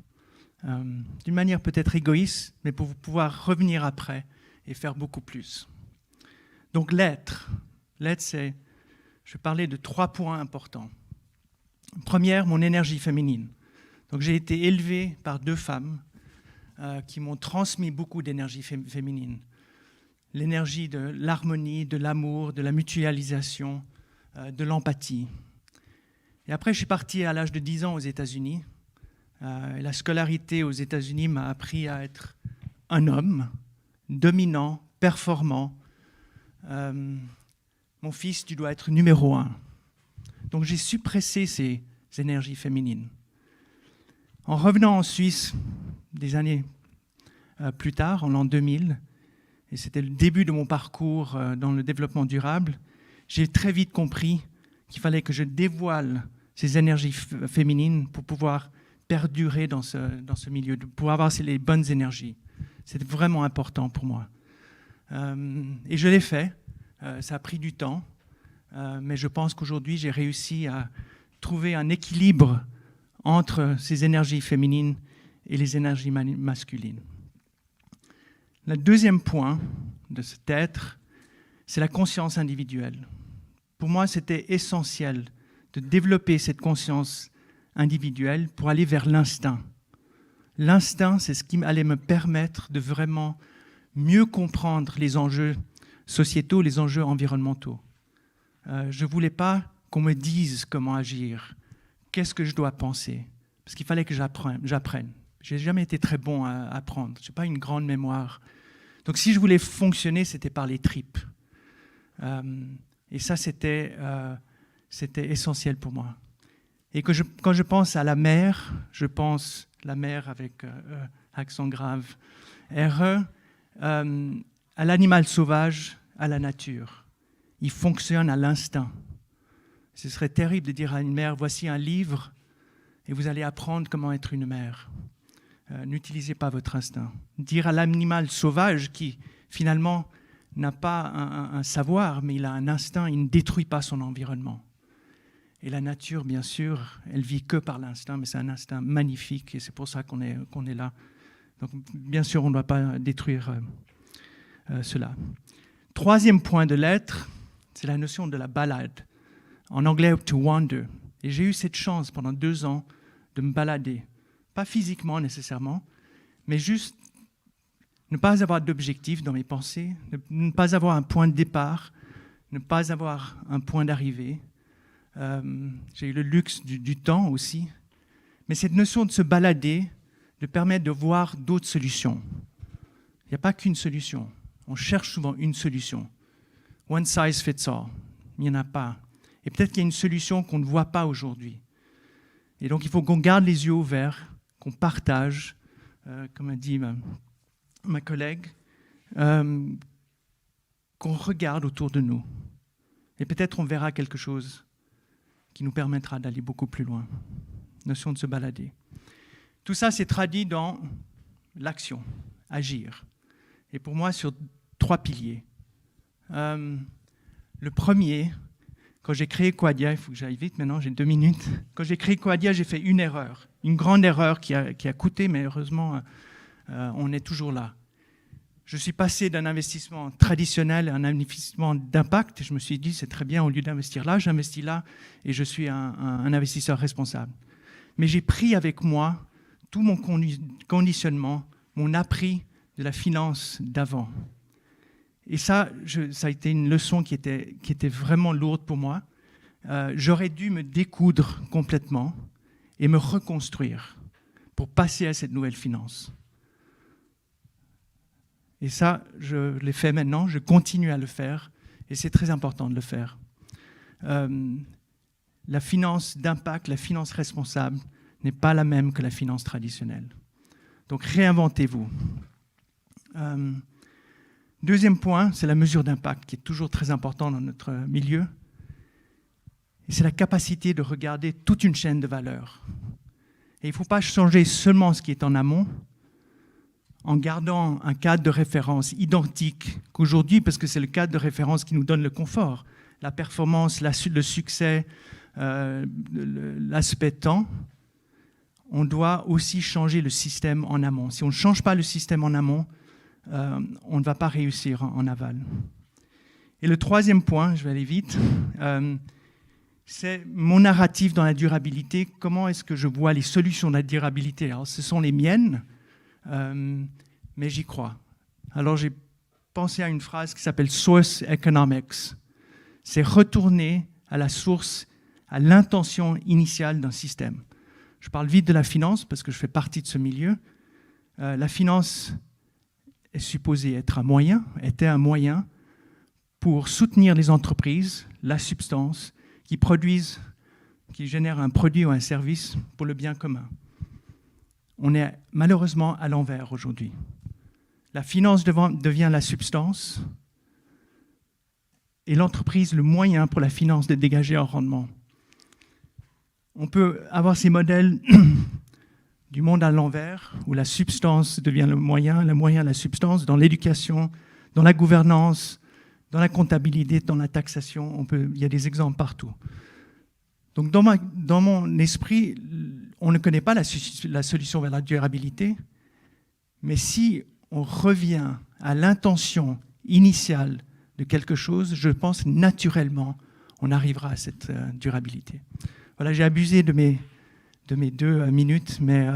D'une manière peut-être égoïste, mais pour pouvoir revenir après et faire beaucoup plus. Donc l'être. L'être, c'est, je vais parler de 3 points importants. Première, mon énergie féminine. Donc j'ai été élevé par 2 femmes qui m'ont transmis beaucoup d'énergie féminine. L'énergie de l'harmonie, de l'amour, de la mutualisation, de l'empathie. Et après, je suis parti à l'âge de 10 ans aux États-Unis. La scolarité aux États-Unis m'a appris à être un homme dominant, performant. Mon fils, tu dois être numéro 1. Donc j'ai suppressé ces énergies féminines. En revenant en Suisse, des années plus tard, en l'an 2000, et c'était le début de mon parcours dans le développement durable, j'ai très vite compris qu'il fallait que je dévoile ces énergies féminines pour pouvoir perdurer dans ce milieu, pour avoir les bonnes énergies. C'était vraiment important pour moi. Et je l'ai fait. Ça a pris du temps. Mais je pense qu'aujourd'hui, j'ai réussi à trouver un équilibre entre ces énergies féminines et les énergies masculines. Le deuxième point de cet être, c'est la conscience individuelle. Pour moi, c'était essentiel de développer cette conscience individuelle pour aller vers l'instinct. L'instinct, c'est ce qui allait me permettre de vraiment mieux comprendre les enjeux sociétaux, les enjeux environnementaux. Je ne voulais pas qu'on me dise comment agir, qu'est-ce que je dois penser, parce qu'il fallait que j'apprenne. Je n'ai jamais été très bon à apprendre, je n'ai pas une grande mémoire. Donc si je voulais fonctionner, c'était par les tripes. Et ça, c'était essentiel pour moi. Et quand je pense à la mer, je pense la mer avec accent grave, RE, à l'animal sauvage, à la nature. Il fonctionne à l'instinct. Ce serait terrible de dire à une mère, voici un livre et vous allez apprendre comment être une mère. N'utilisez pas votre instinct. Dire à l'animal sauvage qui, finalement, n'a pas un savoir, mais il a un instinct, il ne détruit pas son environnement. Et la nature, bien sûr, elle vit que par l'instinct, mais c'est un instinct magnifique et c'est pour ça qu'on est là. Donc, bien sûr, on ne doit pas détruire cela. Troisième point de l'être, c'est la notion de la balade. En anglais, to wander. Et j'ai eu cette chance pendant 2 ans de me balader. Pas physiquement nécessairement, mais juste ne pas avoir d'objectif dans mes pensées, ne pas avoir un point de départ, ne pas avoir un point d'arrivée. J'ai eu le luxe du temps aussi. Mais cette notion de se balader, de permettre de voir d'autres solutions. Il n'y a pas qu'une solution. On cherche souvent une solution. One size fits all. Il n'y en a pas. Et peut-être qu'il y a une solution qu'on ne voit pas aujourd'hui. Et donc il faut qu'on garde les yeux ouverts, qu'on partage, comme a dit ma collègue, qu'on regarde autour de nous. Et peut-être on verra quelque chose qui nous permettra d'aller beaucoup plus loin. Notion de se balader. Tout ça s'est traduit dans l'action, agir. Et pour moi, sur 3 piliers. Le premier, quand j'ai créé Quadia, il faut que j'aille vite maintenant, j'ai 2 minutes. Quand j'ai créé Quadia, j'ai fait une erreur, une grande erreur qui a coûté, mais heureusement, on est toujours là. Je suis passé d'un investissement traditionnel à un investissement d'impact. Je me suis dit, c'est très bien, au lieu d'investir là, j'investis là, et je suis un investisseur responsable. Mais j'ai pris avec moi tout mon conditionnement, mon appris de la finance d'avant. Et ça a été une leçon qui était vraiment lourde pour moi. J'aurais dû me découdre complètement et me reconstruire pour passer à cette nouvelle finance. Et ça, je l'ai fait maintenant, je continue à le faire, et c'est très important de le faire. La finance d'impact, la finance responsable n'est pas la même que la finance traditionnelle. Donc réinventez-vous. Deuxième point, c'est la mesure d'impact, qui est toujours très important dans notre milieu. Et c'est la capacité de regarder toute une chaîne de valeur. Et il ne faut pas changer seulement ce qui est en amont, en gardant un cadre de référence identique qu'aujourd'hui, parce que c'est le cadre de référence qui nous donne le confort, la performance, le succès, l'aspect temps. On doit aussi changer le système en amont. Si on ne change pas le système en amont, on ne va pas réussir en aval. Et le troisième point, je vais aller vite, c'est mon narratif dans la durabilité. Comment est-ce que je vois les solutions de la durabilité? Alors, ce sont les miennes, mais j'y crois. Alors, j'ai pensé à une phrase qui s'appelle « source economics ». C'est retourner à la source, à l'intention initiale d'un système. Je parle vite de la finance parce que je fais partie de ce milieu. La finance est supposée être était un moyen pour soutenir les entreprises, la substance, qui génèrent un produit ou un service pour le bien commun. On est malheureusement à l'envers aujourd'hui. La finance devient la substance et l'entreprise le moyen pour la finance de dégager un rendement. On peut avoir ces modèles du monde à l'envers, où la substance devient le moyen la substance, dans l'éducation, dans la gouvernance, dans la comptabilité, dans la taxation. Il y a des exemples partout. Donc dans mon esprit, on ne connaît pas la solution vers la durabilité, mais si on revient à l'intention initiale de quelque chose, je pense naturellement, on arrivera à cette durabilité. Voilà, j'ai abusé de mes 2 minutes, mais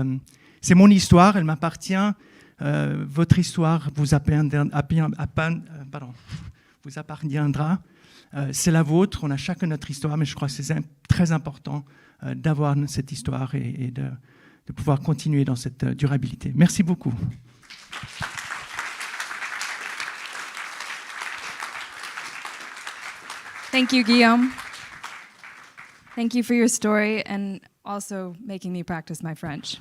c'est mon histoire, elle m'appartient. Votre histoire vous appartiendra. C'est la vôtre, on a chacun notre histoire, mais je crois que c'est très important d'avoir cette histoire et de pouvoir continuer dans cette durabilité. Merci beaucoup. Thank you, Guillaume. Thank you for your story and also making me practice my French.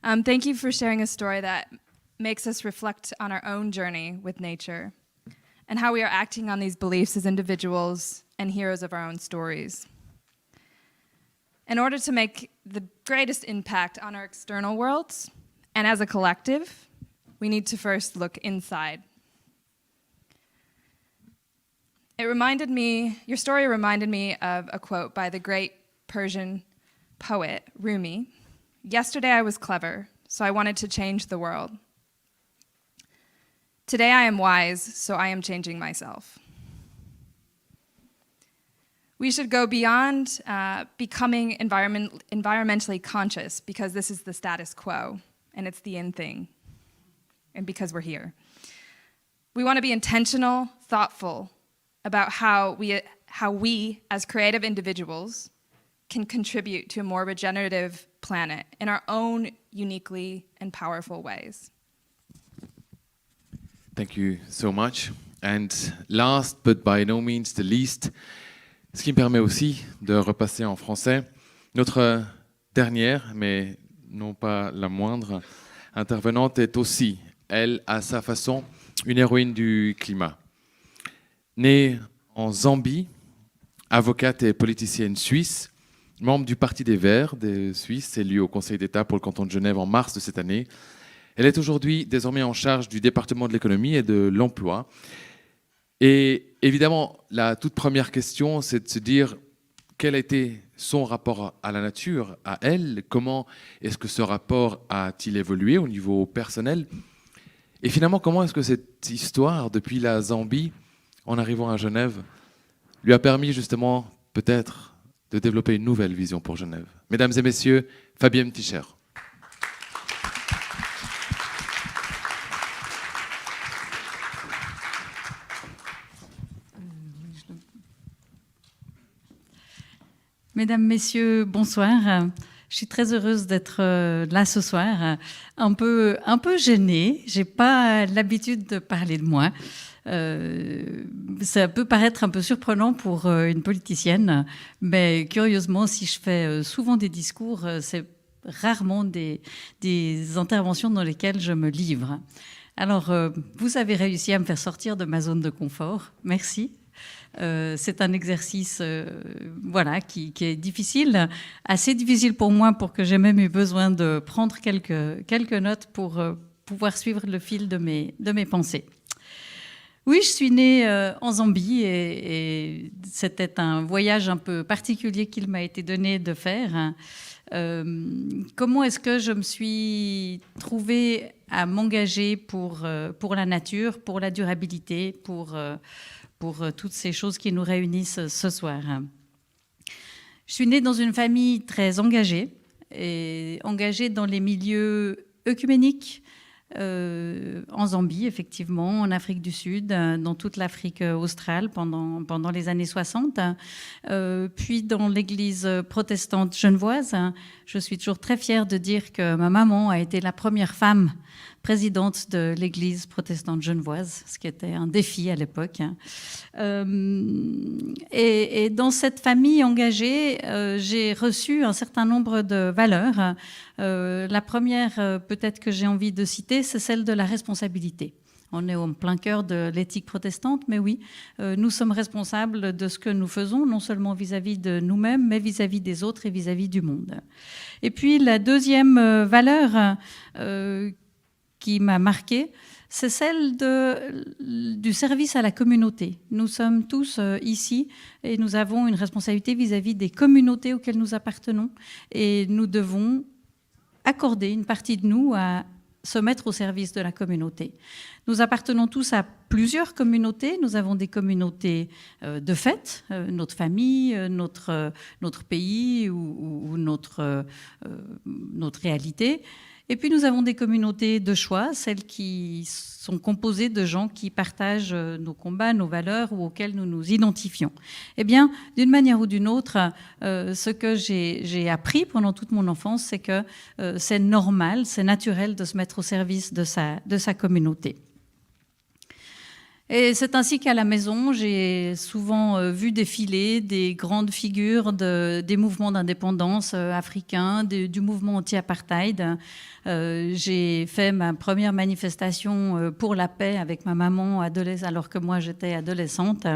Thank you for sharing a story that makes us reflect on our own journey with nature and how we are acting on these beliefs as individuals and heroes of our own stories. In order to make the greatest impact on our external worlds and as a collective, we need to first look inside. Your story reminded me of a quote by the great Persian poet, Rumi. Yesterday I was clever, so I wanted to change the world. Today I am wise, so I am changing myself. We should go beyond becoming environmentally conscious because this is the status quo and it's the in thing, and because we're here. We want to be intentional, thoughtful, about how we, as creative individuals, can contribute to a more regenerative planet in our own uniquely and powerful ways. Thank you so much. And last but by no means the least, ce qui me permet aussi de repasser en français, notre dernière, mais non pas la moindre, intervenante est aussi, elle, à sa façon, une héroïne du climat. Née en Zambie, avocate et politicienne suisse, membre du Parti des Verts des Suisses, élue au Conseil d'État pour le canton de Genève en mars de cette année. Elle est aujourd'hui désormais en charge du département de l'économie et de l'emploi. Et évidemment, la toute première question, c'est de se dire quel a été son rapport à la nature, à elle, comment est-ce que ce rapport a-t-il évolué au niveau personnel, et finalement, comment est-ce que cette histoire, depuis la Zambie, en arrivant à Genève, lui a permis justement, peut-être, de développer une nouvelle vision pour Genève. Mesdames et messieurs, Fabienne Tischer. Mesdames, Messieurs, bonsoir. Je suis très heureuse d'être là ce soir, un peu gênée. J'ai pas l'habitude de parler de moi. Ça peut paraître un peu surprenant pour une politicienne, mais curieusement, si je fais souvent des discours, c'est rarement des interventions dans lesquelles je me livre. Alors, vous avez réussi à me faire sortir de ma zone de confort. Merci. C'est un exercice voilà, qui est difficile, assez difficile pour moi, pour que j'ai même eu besoin de prendre quelques notes pour pouvoir suivre le fil de mes pensées. Oui, je suis née en Zambie et c'était un voyage un peu particulier qu'il m'a été donné de faire. Comment est-ce que je me suis trouvée à m'engager pour la nature, pour la durabilité, pour toutes ces choses qui nous réunissent ce soir. Je suis née dans une famille très engagée, et engagée dans les milieux œcuméniques, en Zambie, effectivement, en Afrique du Sud, dans toute l'Afrique australe pendant les années 60, puis dans l'église protestante genevoise. Je suis toujours très fière de dire que ma maman a été la première femme présidente de l'église protestante genevoise, ce qui était un défi à l'époque. Et dans cette famille engagée, j'ai reçu un certain nombre de valeurs. La première, peut-être que j'ai envie de citer, c'est celle de la responsabilité. On est au plein cœur de l'éthique protestante, mais oui, nous sommes responsables de ce que nous faisons, non seulement vis-à-vis de nous-mêmes, mais vis-à-vis des autres et vis-à-vis du monde. Et puis la deuxième valeur qui m'a marquée, c'est celle du service à la communauté. Nous sommes tous ici et nous avons une responsabilité vis-à-vis des communautés auxquelles nous appartenons, et nous devons accorder une partie de nous à se mettre au service de la communauté. Nous appartenons tous à plusieurs communautés. Nous avons des communautés de fait, notre famille, notre pays ou notre réalité. Et puis nous avons des communautés de choix, celles qui sont composées de gens qui partagent nos combats, nos valeurs ou auxquels nous nous identifions. Eh bien, d'une manière ou d'une autre, ce que j'ai appris pendant toute mon enfance, c'est que c'est normal, c'est naturel de se mettre au service de sa communauté. Et c'est ainsi qu'à la maison, j'ai souvent vu défiler des grandes figures des mouvements d'indépendance africains, du mouvement anti-apartheid. J'ai fait ma première manifestation pour la paix avec ma maman alors que moi j'étais adolescente.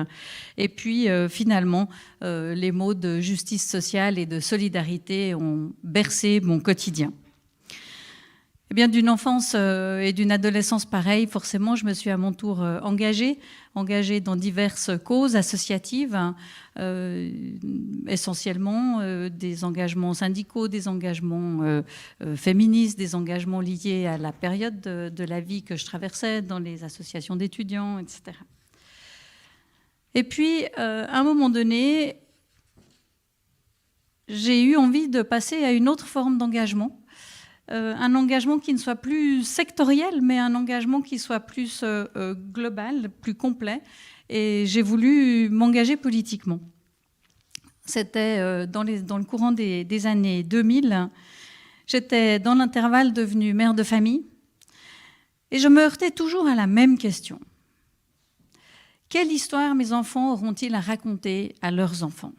Et puis finalement, les mots de justice sociale et de solidarité ont bercé mon quotidien. Eh bien, d'une enfance et d'une adolescence pareille, forcément, je me suis à mon tour engagée dans diverses causes associatives, essentiellement des engagements syndicaux, des engagements féministes, des engagements liés à la période de la vie que je traversais dans les associations d'étudiants, etc. Et puis, à un moment donné, j'ai eu envie de passer à une autre forme d'engagement. Un engagement qui ne soit plus sectoriel, mais un engagement qui soit plus global, plus complet. Et j'ai voulu m'engager politiquement. C'était dans le courant des années 2000. J'étais dans l'intervalle devenue mère de famille. Et je me heurtais toujours à la même question. Quelle histoire mes enfants auront-ils à raconter à leurs enfants ?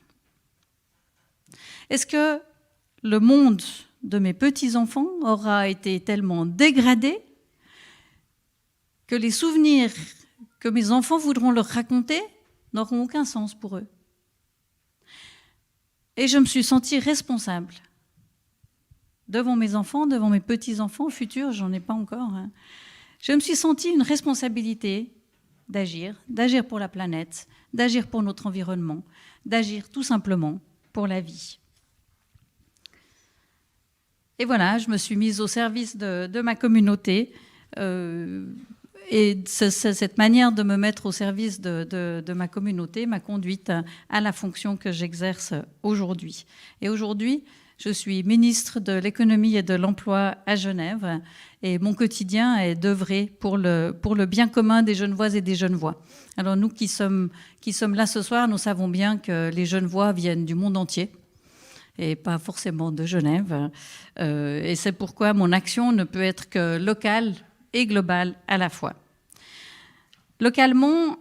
Est-ce que le monde de mes petits-enfants aura été tellement dégradé que les souvenirs que mes enfants voudront leur raconter n'auront aucun sens pour eux. Et je me suis sentie responsable devant mes enfants, devant mes petits-enfants futurs, j'en ai pas encore. Hein. Je me suis sentie une responsabilité d'agir pour la planète, d'agir pour notre environnement, d'agir tout simplement pour la vie. Et voilà, je me suis mise au service de ma communauté. Et cette manière de me mettre au service de ma communauté m'a conduite à la fonction que j'exerce aujourd'hui. Et aujourd'hui, je suis ministre de l'économie et de l'emploi à Genève. Et mon quotidien est d'œuvrer pour le bien commun des Genevoises et des Genevois. Alors nous qui sommes là ce soir, nous savons bien que les Genevois viennent du monde entier et pas forcément de Genève. Et c'est pourquoi mon action ne peut être que locale et globale à la fois. Localement,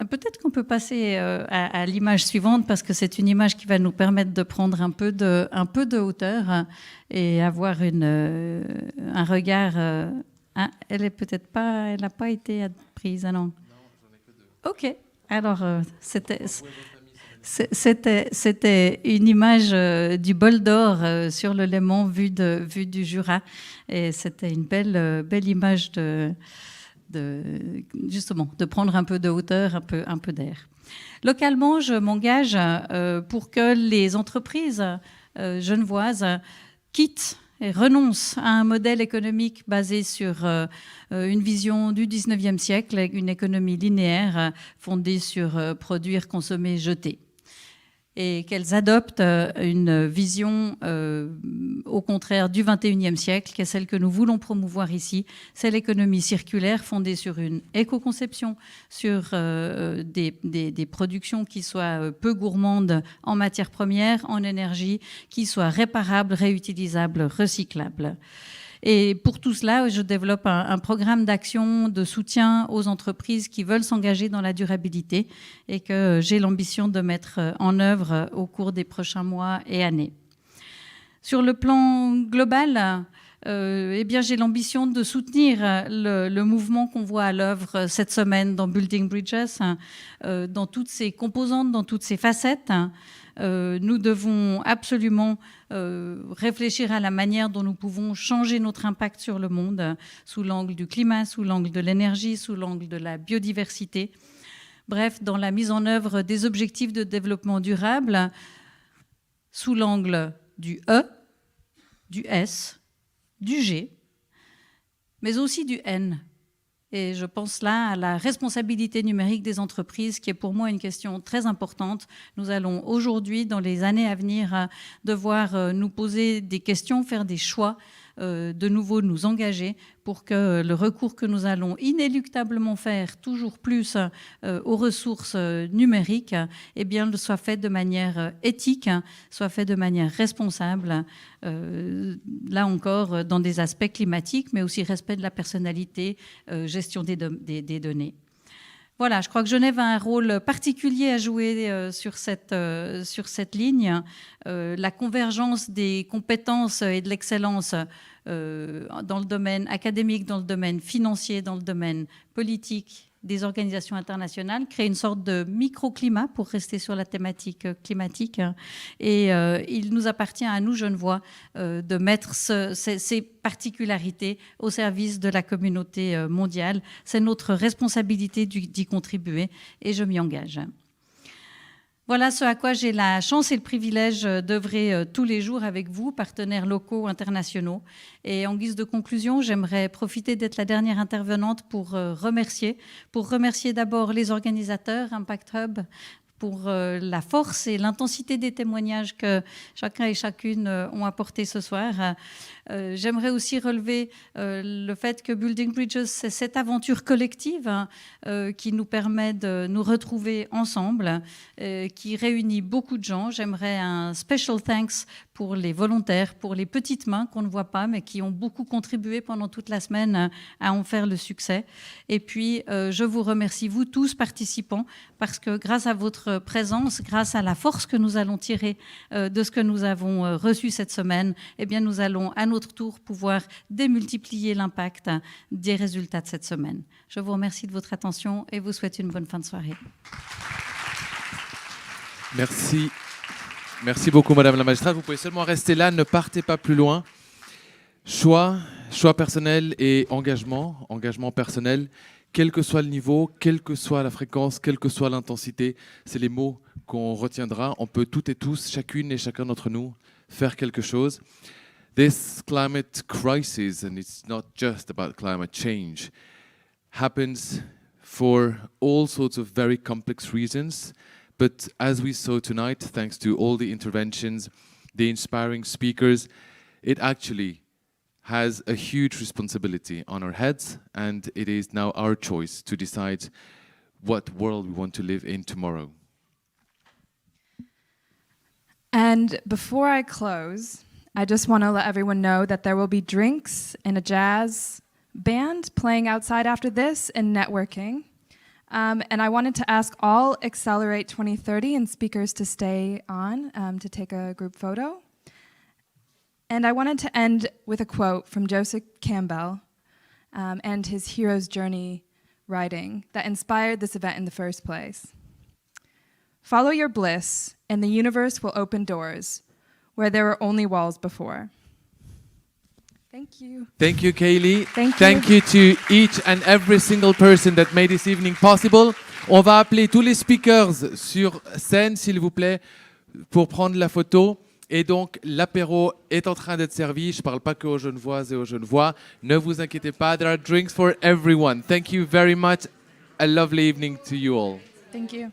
peut-être qu'on peut passer à l'image suivante parce que c'est une image qui va nous permettre de prendre un peu de hauteur et avoir un regard. Elle est peut-être pas, elle n'a pas été prise, ah non. Non, j'en ai que 2. Ok, alors c'était une image du bol d'or sur le Léman vue du Jura et c'était une belle image justement, de prendre un peu de hauteur, un peu d'air. Localement, je m'engage pour que les entreprises genevoises quittent et renoncent à un modèle économique basé sur une vision du 19e siècle, une économie linéaire fondée sur produire, consommer, jeter. Et qu'elles adoptent une vision au contraire du 21e siècle, qui est celle que nous voulons promouvoir ici. C'est l'économie circulaire fondée sur une éco-conception, sur des productions qui soient peu gourmandes en matières premières, en énergie, qui soient réparables, réutilisables, recyclables. Et pour tout cela, je développe un programme d'action de soutien aux entreprises qui veulent s'engager dans la durabilité et que j'ai l'ambition de mettre en œuvre au cours des prochains mois et années. Sur le plan global, eh bien, j'ai l'ambition de soutenir le mouvement qu'on voit à l'œuvre cette semaine dans Building Bridges, dans toutes ses composantes, dans toutes ses facettes. Nous devons absolument réfléchir à la manière dont nous pouvons changer notre impact sur le monde, sous l'angle du climat, sous l'angle de l'énergie, sous l'angle de la biodiversité. Bref, dans la mise en œuvre des objectifs de développement durable, sous l'angle du E, du S, du G, mais aussi du N. Et je pense là à la responsabilité numérique des entreprises, qui est pour moi une question très importante. Nous allons aujourd'hui, dans les années à venir, devoir nous poser des questions, faire des choix, de nouveau nous engager pour que le recours que nous allons inéluctablement faire toujours plus aux ressources numériques, eh bien, soit fait de manière éthique, soit fait de manière responsable, là encore dans des aspects climatiques, mais aussi respect de la personnalité, gestion des données. Voilà, je crois que Genève a un rôle particulier à jouer sur cette ligne. La convergence des compétences et de l'excellence dans le domaine académique, dans le domaine financier, dans le domaine politique des organisations internationales, crée une sorte de microclimat pour rester sur la thématique climatique. Et il nous appartient à nous, Genevois, de mettre ces particularités au service de la communauté mondiale. C'est notre responsabilité d'y contribuer et je m'y engage. Voilà ce à quoi j'ai la chance et le privilège d'œuvrer tous les jours avec vous, partenaires locaux, internationaux. Et en guise de conclusion, j'aimerais profiter d'être la dernière intervenante pour remercier d'abord les organisateurs, Impact Hub, pour la force et l'intensité des témoignages que chacun et chacune ont apportés ce soir. J'aimerais aussi relever le fait que Building Bridges, c'est cette aventure collective qui nous permet de nous retrouver ensemble, qui réunit beaucoup de gens. J'aimerais un special thanks pour les volontaires, pour les petites mains qu'on ne voit pas, mais qui ont beaucoup contribué pendant toute la semaine à en faire le succès. Et puis, je vous remercie, vous tous participants, parce que grâce à votre présence, grâce à la force que nous allons tirer de ce que nous avons reçu cette semaine, eh bien, nous allons à notre tour pouvoir démultiplier l'impact des résultats de cette semaine. Je vous remercie de votre attention et vous souhaite une bonne fin de soirée. Merci. Merci beaucoup, Madame la magistrate. Vous pouvez seulement rester là, ne partez pas plus loin. Choix personnel et engagement personnel, quel que soit le niveau, quelle que soit la fréquence, quelle que soit l'intensité, c'est les mots qu'on retiendra. On peut toutes et tous, chacune et chacun d'entre nous, faire quelque chose. This climate crisis, and it's not just about climate change, happens for all sorts of very complex reasons. But as we saw tonight, thanks to all the interventions, the inspiring speakers, it actually has a huge responsibility on our heads, and it is now our choice to decide what world we want to live in tomorrow. And before I close, I just want to let everyone know that there will be drinks and a jazz band playing outside after this and networking. And I wanted to ask all Accelerate 2030 and speakers to stay on to take a group photo. And I wanted to end with a quote from Joseph Campbell and his hero's journey writing that inspired this event in the first place. Follow your bliss, and the universe will open doors where there were only walls before. Thank you. Thank you, Kaylee. Thank you. To each and every single person that made this evening possible. On va appeler tous les speakers sur scène, s'il vous plaît, pour prendre la photo. Et donc, l'apéro est en train d'être servi. Je ne parle pas qu'aux Genevoises et aux Genevois. Ne vous inquiétez pas. There are drinks for everyone. Thank you very much. A lovely evening to you all. Thank you.